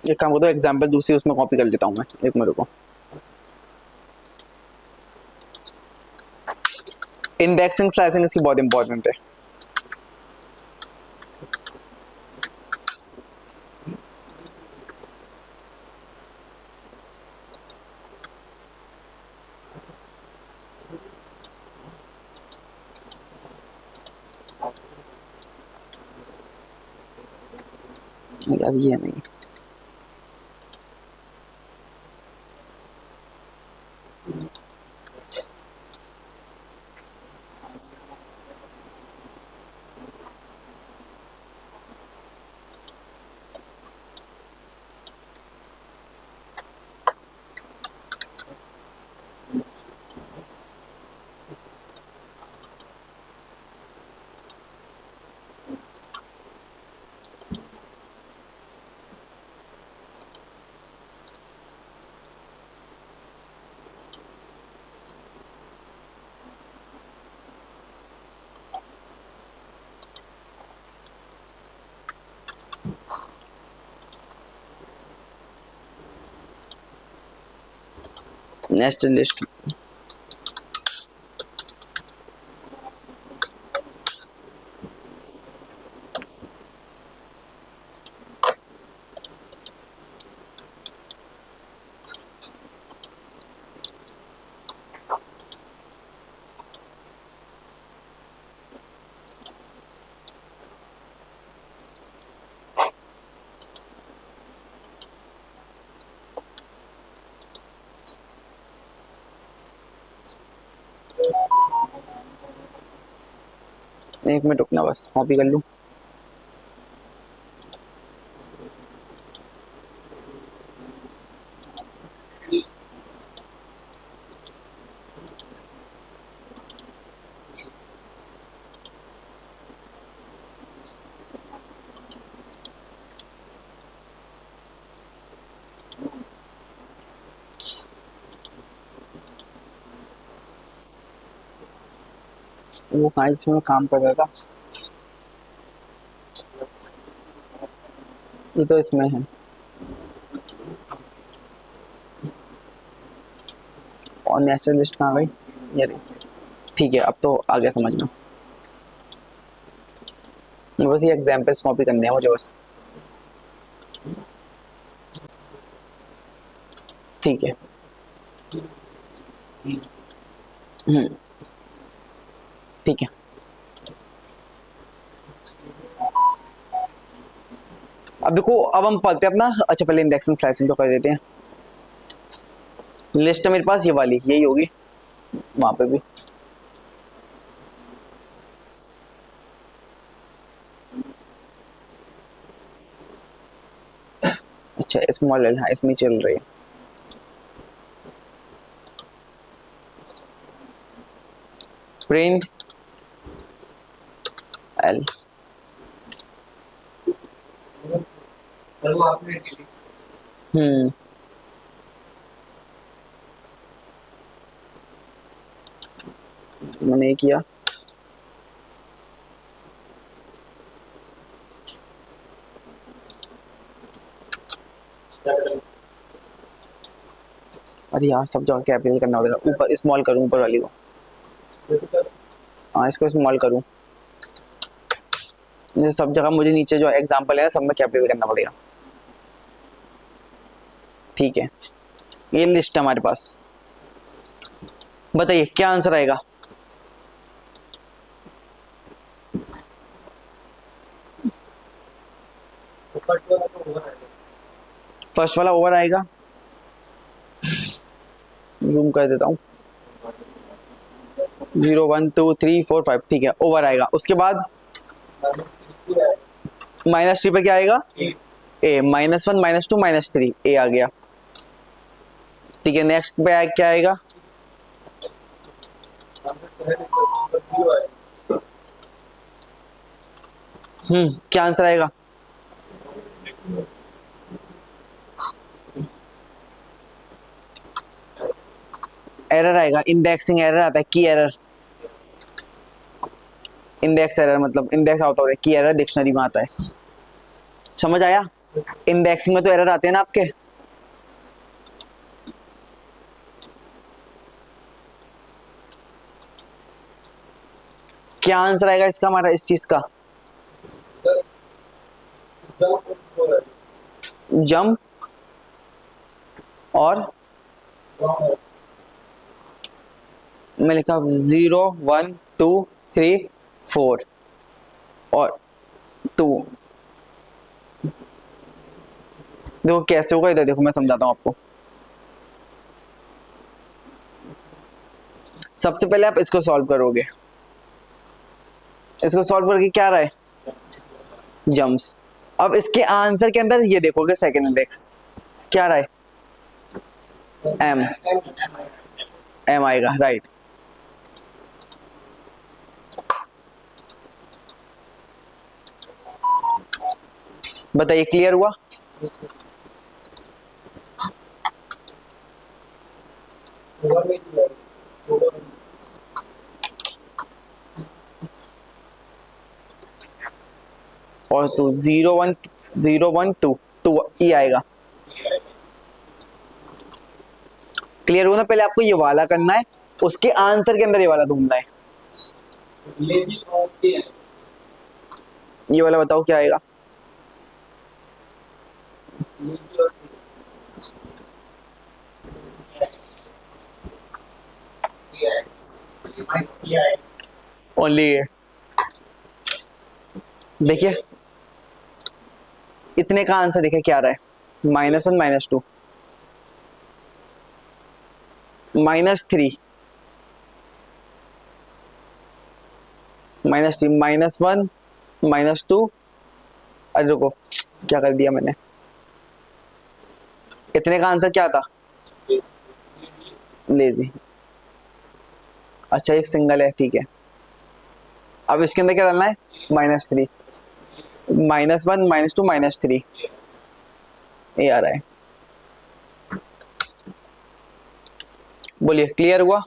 S1: एक काम करता हूँ, एग्जाम्पल दूसरी उसमें कॉपी कर लेता हूँ मैं, एक मिनट को। इंडेक्सिंग स्लाइसिंग इसकी बहुत इंपॉर्टेंट है। यार ये नहीं, नेक्स्ट लिस्ट। एक मिनट रुकना, बस कॉपी कर लूँ। वो कहाँ इसमें काम कर रहा था, ये तो इसमें है। और नेशनल लिस्ट कहाँ गई, ये रही। ठीक है, अब तो आ गया समझ में। बस ये एग्जाम्पल्स कॉपी करने हैं मुझे बस। ठीक है। ठीक है, अब देखो, अब हम पढ़ते हैं अपना। अच्छा पहले इंडेक्सिंग स्लाइसिंग तो कर देते हैं। लिस्ट है मेरे पास ये वाली, यही होगी वहां पे भी। अच्छा स्मॉल एल, हाँ इसमें चल रही है। प्रिंट एल,
S2: सर वो आपने delete
S1: मैंने ये किया। अरे यार सब जगह कैपिटल करना होगा, ऊपर स्मॉल करूँ ऊपर वाली को। हाँ इसको स्मॉल करूँ, सब जगह मुझे नीचे जो एग्जांपल है सब में कैपिटल करना पड़ेगा। ठीक है, ये लिस्ट है हमारे पास। बताइए क्या आंसर आएगा। फर्स्ट वाला ओवर आएगा, जूम कर देता हूँ। 0 1 2 3 4 5, ठीक है ओवर आएगा। उसके बाद -3 पे क्या आएगा, ए -1 -2 -3, ए आ गया। ठीक है, नेक्स्ट पे क्या आएगा, क्या आंसर आएगा। एरर आएगा, इंडेक्सिंग एरर आता है, की एरर। इंडेक्स एरर मतलब इंडेक्स आउट हो रहा है, की एरर डिक्शनरी में आता है। समझ आया, इंडेक्सिंग में तो एरर आते हैं ना आपके। क्या आंसर आएगा इसका हमारा इस चीज का? जंप और मैं लिखा 0 1 2 3 4 और 2। देखो कैसे होगा, इधर देखो मैं समझाता हूँ आपको। सबसे पहले आप इसको सॉल्व करोगे, इसको सॉल्व करके क्या रहा है? जम्प्स। अब इसके आंसर के अंदर ये देखोगे सेकंड इंडेक्स क्या रहा है? एम। एम आएगा, राइट। बताइए क्लियर हुआ? और 2 0 1 0 1 2 2 ई आएगा। क्लियर हुआ ना? पहले आपको ये वाला करना है, उसके आंसर के अंदर ये वाला ढूंढना है। ये वाला बताओ क्या आएगा? ओनली ये। देखिए इतने का आंसर देखिए क्या आ रहा है? -1 -2 -3 -1 -2। अरे रुको, क्या कर दिया मैंने? इतने का आंसर क्या था? लेजी। अच्छा एक सिंगल है, ठीक है। अब इसके अंदर क्या डालना है? -3 -1 -2 -3 ये आ रहा है। बोलिए क्लियर हुआ?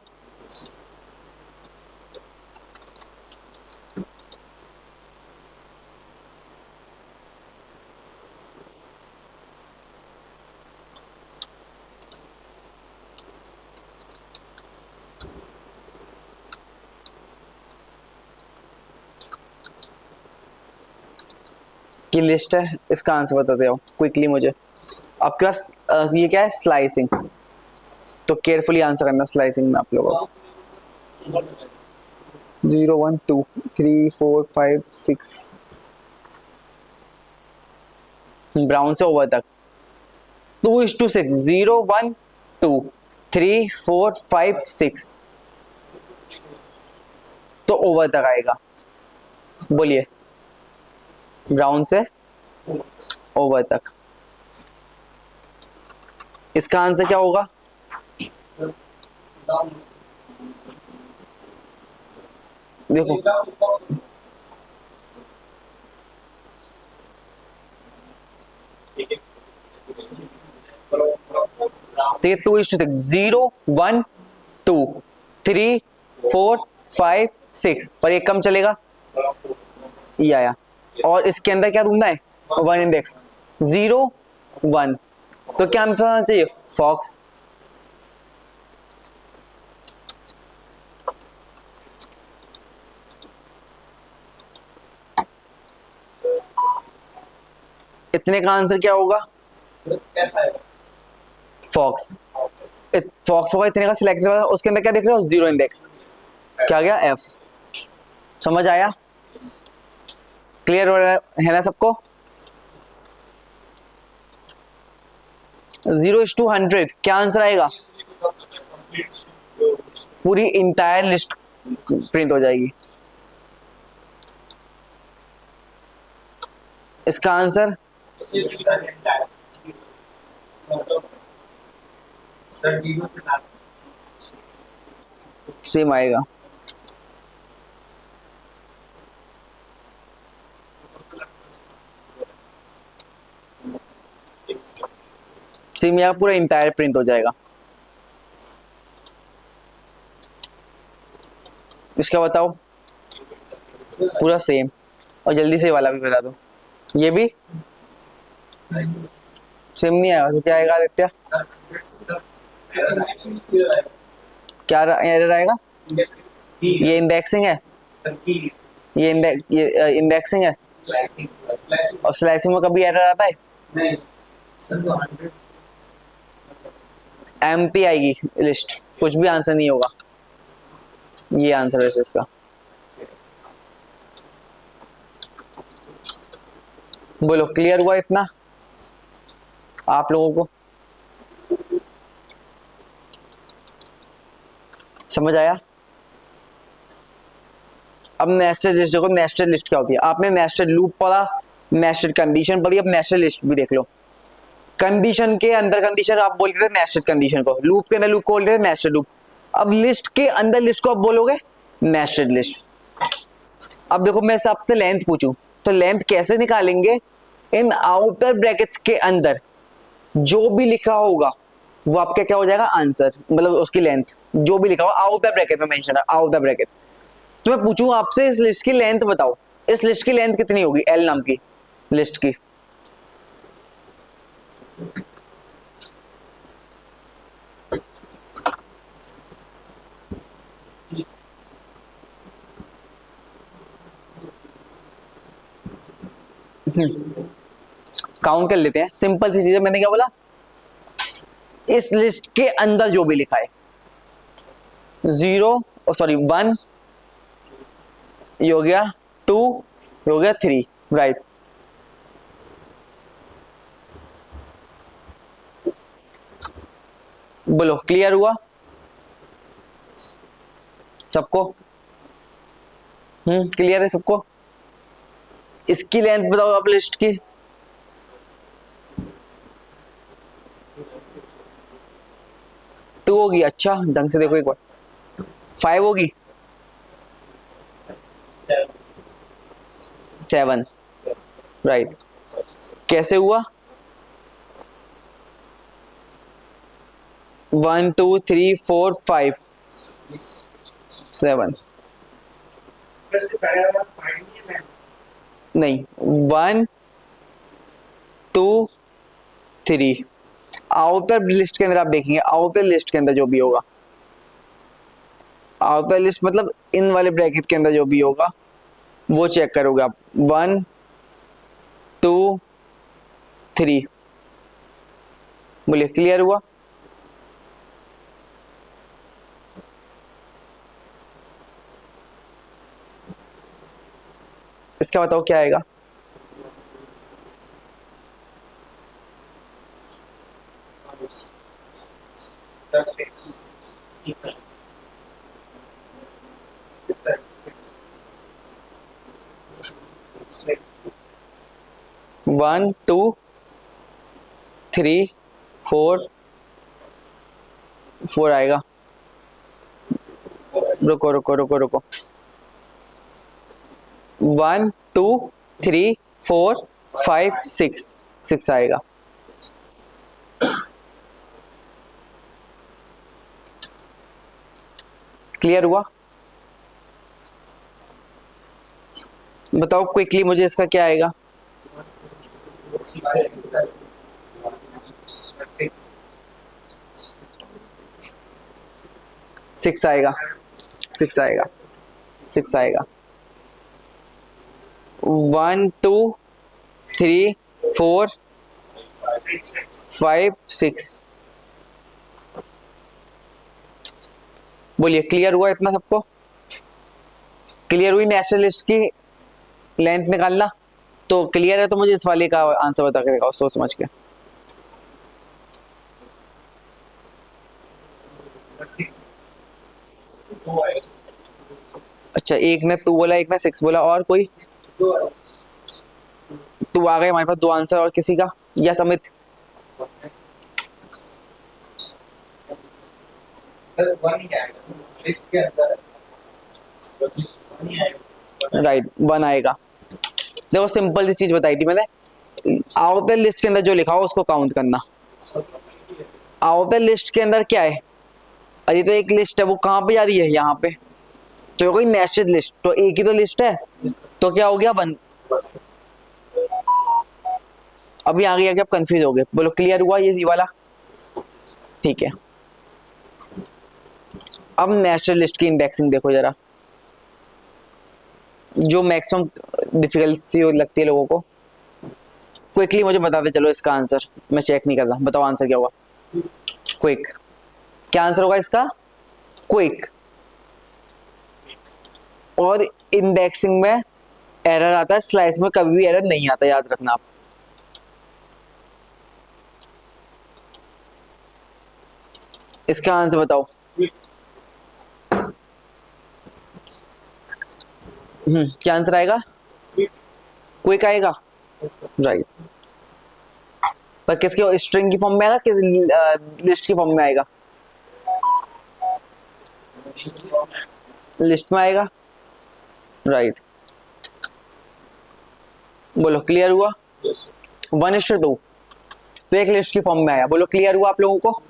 S1: की लिस्ट है, इसका आंसर बताते हो क्विकली मुझे। आपके पास ये क्या है? स्लाइसिंग। तो केयरफुली आंसर करना स्लाइसिंग में आप लोगों। 0 1 2 3 4 5 6 ब्राउन से ओवर तक 2:6 0 1 2 3 4 5 6 तो ओवर तक आएगा। बोलिए ब्राउन से ओवर तक। इसका आंसर क्या होगा? देखो तो ये 2:6 0 1 2 3 4 5 6 पर एक कम चलेगा, ये आया। और इसके अंदर क्या ढूंढना है? 1 इंडेक्स 0 1। तो क्या आंसर आना चाहिए? फॉक्स। इतने का आंसर क्या होगा? फॉक्स। फॉक्स होगा इतने का, सिलेक्ट होगा। उसके अंदर क्या देख रहे हो? 0 इंडेक्स। क्या गया? एफ। समझ आया? क्लियर हो रहा है ना सबको? 0:100 क्या आंसर आएगा? पूरी इंटायर लिस्ट प्रिंट हो जाएगी। इसका आंसर सेम आएगा। सेम यहाँ पूरा इंटायर प्रिंट हो जाएगा। इसका बताओ पूरा सेम। और जल्दी से वाला भी बता दो। ये भी सेम नहीं आएगा तो क्या आएगा आदित्य? क्या एरर आएगा? ये इंडेक्सिंग है।
S2: तरकीब,
S1: ये इंडेक्सिंग है।
S2: स्लाइसिंग
S1: और स्लाइसिंग में कभी एरर आता है?
S2: नहीं सर, तो 100
S1: एम्प्टी आएगी लिस्ट, कुछ भी आंसर नहीं होगा। ये आंसर है इसका। बोलो क्लियर हुआ इतना आप लोगों को? समझ आया? अब नेस्टेड लिस्ट देखो, नेस्टेड लिस्ट क्या होती है? आपने नेस्टेड लूप पढ़ा, नेस्टेड कंडीशन पढ़ी, अब नेस्टेड लिस्ट भी देख लो। कंडीशन के अंदर कंडीशन आप बोलते थे नेस्टेड कंडीशन को, लूप के अंदर लूप को बोलते थे नेस्टेड लूप। अब लिस्ट के अंदर लिस्ट को आप बोलोगे नेस्टेड लिस्ट। अब देखो मैं आपसे लेंथ पूछूं तो लेंथ कैसे निकालेंगे? इन आउटर ब्रैकेट्स के अंदर जो भी लिखा होगा वो आपका क्या हो जाएगा? आंसर, मतलब उसकी लेंथ जो भी लिखा हो आउटर ब्रैकेट में मेंशन है, आउटर ब्रैकेट। तो मैं पूछूं आपसे इस लिस्ट की लेंथ बताओ, इस लिस्ट की लेंथ कितनी होगी? एल नाम की लिस्ट की। काउंट कर लेते हैं, सिंपल सी चीज है। मैंने क्या बोला? इस लिस्ट के अंदर जो भी लिखा है, 1 ये हो गया, 2 ये हो गया, 3, राइट। बोलो क्लियर हुआ सबको? क्लियर है सबको? इसकी लेंथ बताओ आप लिस्ट की। टू होगी, अच्छा ढंग से देखो एक बार। 5 होगी, 7, राइट। कैसे हुआ? 1 2 3 4 5 7
S2: फिर से पहले वाला फाइंड नहीं है
S1: नहीं, 1 2 3 आउटर लिस्ट के अंदर आप देखेंगे, आउटर लिस्ट के अंदर जो भी होगा, आउटर लिस्ट मतलब इन वाले ब्रैकेट के अंदर जो भी होगा वो चेक करोगे आप। 1 2 3 बोलिए क्लियर हुआ? इसका बताओ क्या आएगा? वन टू थ्री फोर, 4 आएगा। रुको रुको रुको रुको, 1 2 3 4 5 6 आएगा। क्लियर हुआ? बताओ क्विकली मुझे इसका क्या आएगा? 6 आएगा, 6 आएगा, 6 आएगा। 1 2 3 4 5 6 बोलिए क्लियर हुआ इतना सबको? क्लियर हुई नेशनल लिस्ट की लेंथ निकालना? तो क्लियर है तो मुझे इस वाले का आंसर बता के दिखाओ सोच समझ के। अच्छा, एक ने 2 बोला, एक ने 6 बोला, और कोई? 2 आ गए हमारे पास, 2 आंसर। और किसी का? यस अमित। राइट, 1 आएगा। देखो सिंपल सी चीज बताई थी मैंने, आउटर लिस्ट के अंदर जो लिखा हो उसको काउंट करना। आउटर लिस्ट के अंदर क्या है? अरे तो एक लिस्ट है, वो कहाँ पे जा रही है? यहाँ पे। तो कोई नेस्टेड लिस्ट, तो एक ही तो लिस्ट है, तो क्या हो गया? 1। अभी आगे आके आप कंफ्यूज हो गए। बोलो क्लियर हुआ ये वाला? ठीक है। अब नेस्टेड लिस्ट की इंडेक्सिंग देखो जरा। जो मैक्सिमम डिफिकल्टी लगती है लोगों को, क्विकली मुझे बता दे। चलो इसका आंसर मैं चेक नहीं कर रहा, बताओ आंसर क्या होगा। क्विक। क्या आंसर होगा इसका? क्विक। और इंडेक्सिंग में एरर आता है, स्लाइस में कभी भी एरर नहीं आता, याद रखना आप। इसका आंसर बताओ। क्या आंसर आएगा? क्विक आएगा, राइट। पर किसके स्ट्रिंग की फॉर्म में आएगा, किस लिस्ट की फॉर्म में आएगा? लिस्ट में आएगा, राइट। बोलो क्लियर हुआ? 1:2 तो एक लिस्ट की फॉर्म में आया। बोलो क्लियर हुआ आप लोगों को?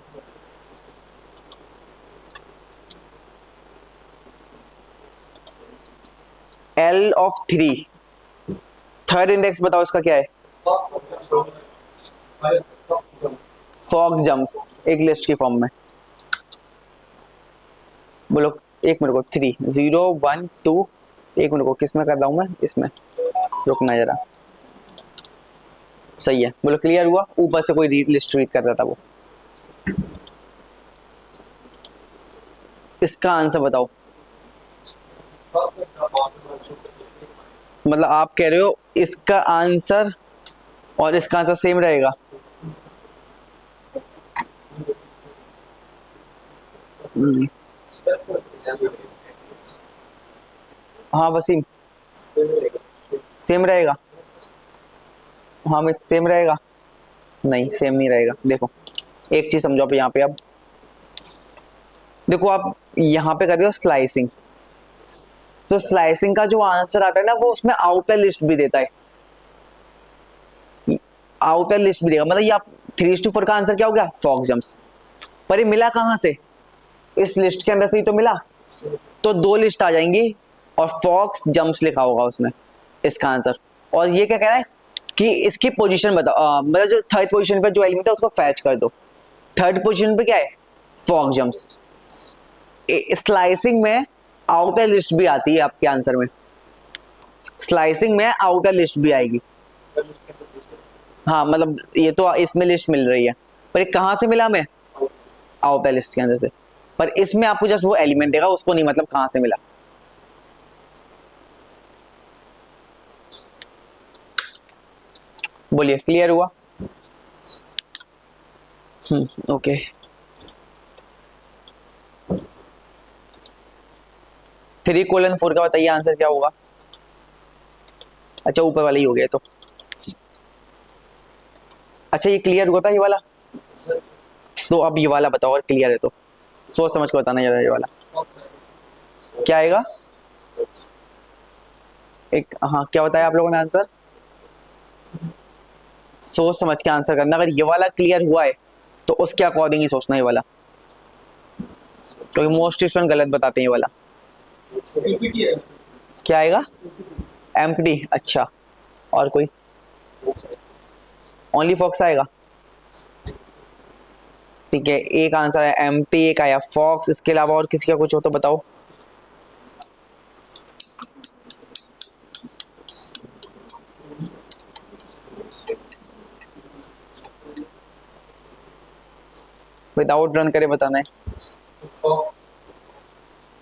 S1: L of 3, थर्ड इंडेक्स बताओ इसका क्या है? फॉक्स जम्प्स, एक लिस्ट की फॉर्म में। बोलो एक मिनट को, 3 0 1 2, एक मिनट को किस में कर रहा हूं मैं, इसमें रुकना जरा। सही है, बोलो क्लियर हुआ? ऊपर से कोई लिस्ट रीड कर रहा था वो। इसका आंसर बताओ। मतलब आप कह रहे हो इसका आंसर और इसका आंसर सेम रहेगा? हाँ वसीम, सेम रहेगा। हाँ मैं सेम रहेगा, नहीं सेम नहीं रहेगा। देखो एक चीज समझो आप यहाँ पे, अब देखो आप यहाँ पे कर रहे हो स्लाइसिंग, तो स्लाइसिंग का जो आंसर आता है ना, वो उसमें आउटर लिस्ट भी देता है। आउटर लिस्ट भी देगा, मतलब ये आप 3:4 का आंसर क्या हो गया? Fox jumps. पर ये मिला कहाँ से? इस लिस्ट के अंदर से ही तो मिला। तो 2 लिस्ट आ जाएंगी और फॉक्स जम्प्स लिखा होगा उसमें इसका आंसर। और ये क्या कह रहा है कि इसकी पोजीशन बताओ, मतलब जो थर्ड पोजीशन पे जो एलिमेंट है उसको फैच कर दो। थर्ड पोजीशन पे क्या है? Fox jumps. स्लाइसिंग में आउटर लिस्ट भी आती है आपके आंसर में, स्लाइसिंग में आउटर लिस्ट भी आएगी। हाँ मतलब ये तो इसमें लिस्ट मिल रही है, पर ये कहाँ से मिला? मैं आउटर लिस्ट के अंदर से। पर इसमें आपको जस्ट वो एलिमेंट देगा, उसको नहीं मतलब कहाँ से मिला। बोलिए क्लियर हुआ? ओके। 3:4 का बताइए आंसर क्या होगा? अच्छा ऊपर वाला ही हो गया तो। अच्छा ये क्लियर हुआ था ये वाला? तो अब ये वाला बताओ, और क्लियर है तो सोच समझ के बताना जरा। ये वाला क्या आएगा? एक, हाँ क्या बताया आप लोगों ने आंसर? सोच समझ के आंसर करना। अगर ये वाला क्लियर हुआ है तो उसके अकॉर्डिंग ही सोचना ये वाला, क्योंकि मोस्ट स्टूडेंट गलत बताते हैं ये वाला। क्या आएगा? एम्प्टी। अच्छा और कोई? ओनली फॉक्स आएगा, ठीक है। एक आंसर है एम्प्टी, एक आया फॉक्स। इसके अलावा और किसी का कुछ हो तो बताओ। विदाउट रन करे बताना है।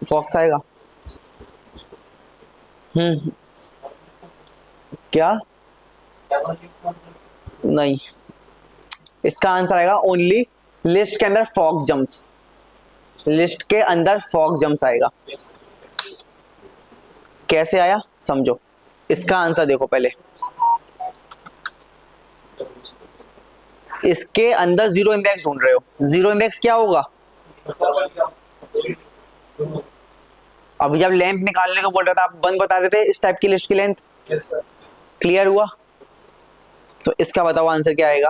S1: फॉक्स आएगा। क्या? नहीं, इसका आंसर आएगा ओनली लिस्ट के अंदर फॉक्स जम्प्स। लिस्ट के अंदर फॉक्स जम्प्स आएगा। कैसे आया समझो। इसका आंसर देखो पहले, इसके अंदर जीरो इंडेक्स ढूंढ रहे हो। जीरो इंडेक्स क्या होगा? अभी जब लेंथ निकालने का बोल रहा था, आप 1 बता रहे थे इस टाइप की लिस्ट की लेंथ। क्लियर हुआ? तो इसका बताओ आंसर क्या आएगा?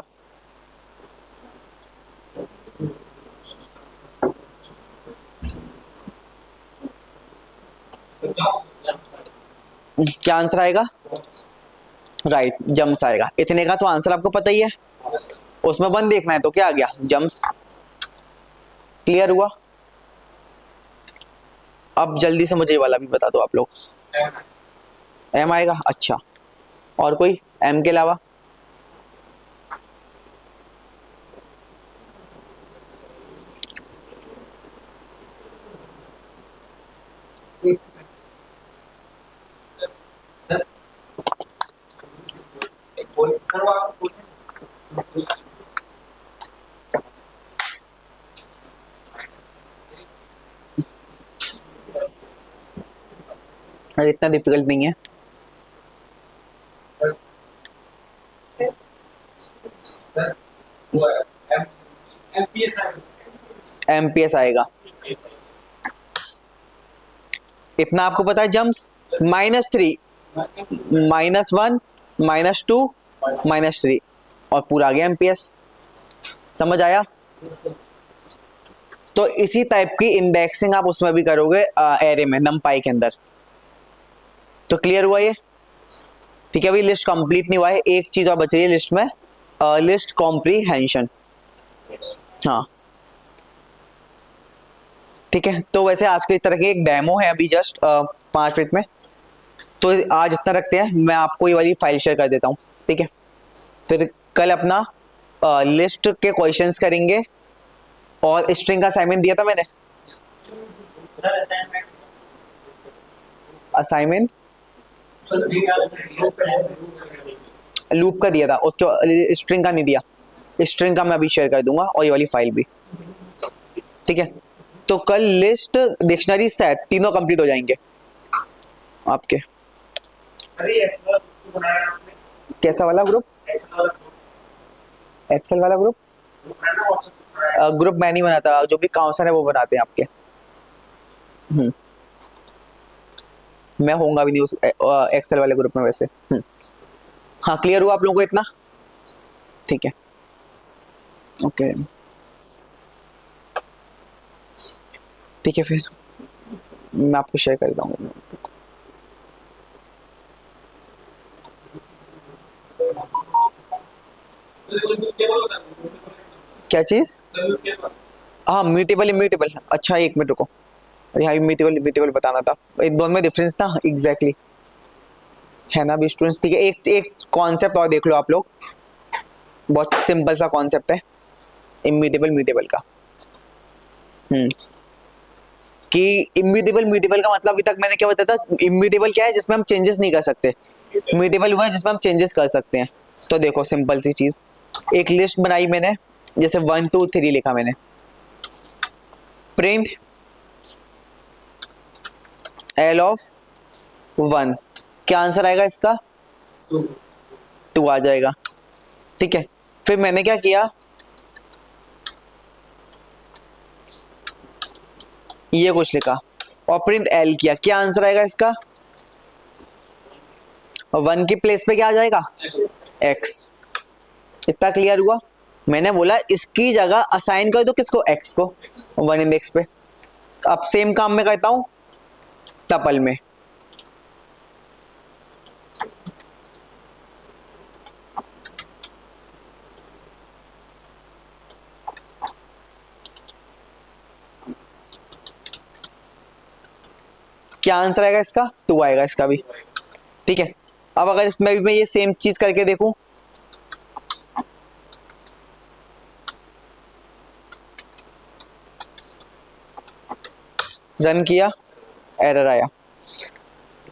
S1: क्या आंसर आएगा? राइट, जम्प्स आएगा। इतने का तो आंसर आपको पता ही है, उसमें 1 देखना है तो क्या आ गया? जम्प्स। क्लियर हुआ? अब जल्दी से मुझे ये वाला भी बता दो आप लोग। एम आएगा। अच्छा, और कोई एम के अलावा?
S2: सर सर वो आप बोल
S1: अरे इतना डिफिकल्ट नहीं है।
S2: सर वो एम एमपीएस
S1: एमपीएस आएगा। इतना आपको पता है। जम्प्स -3, -1, -2, -3 और पूरा आ गया एमपीएस। समझ आया? तो इसी टाइप की इंडेक्सिंग आप उसमें भी करोगे एरे में, नमपाई के अंदर। तो क्लियर हुआ ये? ठीक है, अभी लिस्ट कंप्लीट नहीं हुआ है, एक चीज और बच रही है लिस्ट में, लिस्ट कॉम्प्रीहेंशन। हाँ ठीक है, तो वैसे आज की तरह की एक डेमो है अभी जस्ट 5 मिनट में, तो आज इतना रखते हैं। मैं आपको ये वाली फाइल शेयर कर देता हूँ, ठीक है? फिर कल अपना लिस्ट के क्वेश्चंस करेंगे। और स्ट्रिंग का असाइनमेंट दिया था मैंने, असाइनमेंट लूप का दिया था, उसके स्ट्रिंग का नहीं दिया। स्ट्रिंग का मैं अभी शेयर कर दूंगा, और ये वाली फाइल भी, ठीक है? तो कल लिस्ट, डिक्शनरी, सेट तीनों कंप्लीट हो जाएंगे आपके। कैसा वाला ग्रुप? एक्सेल वाला ग्रुप? ग्रुप मैं नहीं बनाता, जो भी काउंसलर है वो बनाते हैं आपके। मैं होऊंगा भी नहीं उस एक्सेल वाले ग्रुप में वैसे। हाँ, क्लियर हुआ आप लोगों को इतना? ठीक है, ओके, ठीक है, फिर मैं आपको शेयर कर दूंगा। क्या चीज? हाँ, म्यूटेबल इम्यूटेबल। अच्छा, एक मिनट रुको। अरे हाँ, म्यूटेबल इम्यूटेबल बताना था, इन दोनों में डिफरेंस था एग्जैक्टली, है ना भी स्टूडेंट्स? ठीक है, एक कॉन्सेप्ट और देख लो आप लोग, बहुत सिंपल सा कॉन्सेप्ट है इम्यूटेबल म्यूटेबल का। कि इम्यूटेबल म्यूटेबल का मतलब अभी तक मैंने क्या बताया था? इम्यूटेबल क्या है? जिसमें हम चेंजेस नहीं कर सकते। म्यूटेबल हुआ है जिसमें हम चेंजेस कर सकते हैं। तो देखो सिंपल सी चीज, एक लिस्ट बनाई मैंने, जैसे 1 2 3 लिखा मैंने, प्रिंट एल ऑफ 1, क्या आंसर आएगा इसका? 2 आ जाएगा, ठीक है? फिर मैंने क्या किया, ये कुछ लिखा और प्रिंट एल किया, क्या आंसर आएगा इसका? 1 की प्लेस पे क्या आ जाएगा? x। इतना क्लियर हुआ? मैंने बोला इसकी जगह असाइन कर दो किसको? x को, 1 इंडेक्स पे। अब सेम काम में करता हूं टपल में। क्या आंसर आएगा इसका? 2 आएगा इसका भी, ठीक है? अब अगर इसमें भी मैं ये सेम चीज करके देखूं, रन किया, एरर आया।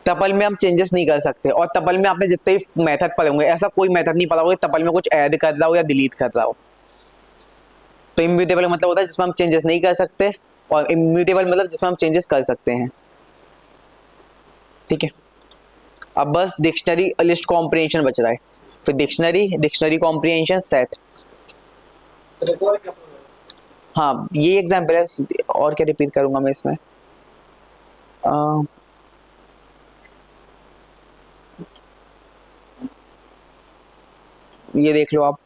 S1: टपल में हम चेंजेस नहीं कर सकते, और टपल में आपने जितने भी मेथड पढ़े होंगे, ऐसा कोई मेथड नहीं पता होगा टपल में कुछ ऐड कर रहा हो या डिलीट कर रहा हो। तो इम्यूटेबल मतलब होता है जिसमें हम चेंजेस नहीं कर सकते, और इम्यूटेबल मतलब जिसमें हम चेंजेस कर सकते हैं, ठीक है? अब बस डिक्शनरी लिस्ट कॉम्प्रिहेंशन बच रहा है, फिर डिक्शनरी कॉम्प्रिहेंशन, सेट। हाँ, ये एग्जाम्पल है, और क्या रिपीट करूंगा मैं इसमें? ये देख लो आप,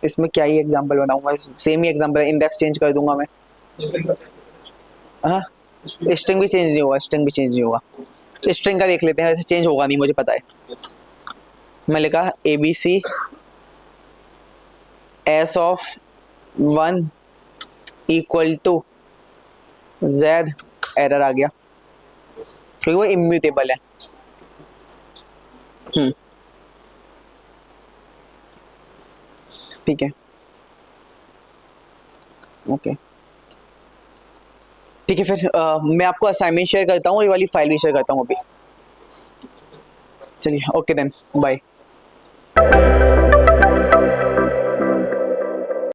S1: इसमें क्या ही एग्जांपल बनाऊंगा, सेम ही एग्जांपल है, इंडेक्स चेंज कर दूंगा मैं। हाँ, स्ट्रिंग भी चेंज नहीं होगा, स्ट्रिंग भी चेंज नहीं होगा। स्ट्रिंग का देख लेते हैं, वैसे चेंज होगा नहीं, मुझे पता है। मैं लिखा ABC S of 1 equal to z, error आ गया क्योंकि वो इम्यूटेबल है। ठीक है, ओके ठीक है। फिर मैं आपको असाइनमेंट शेयर करता हूँ, ये वाली फाइल भी शेयर करता हूँ अभी। चलिए, ओके देन, बाय।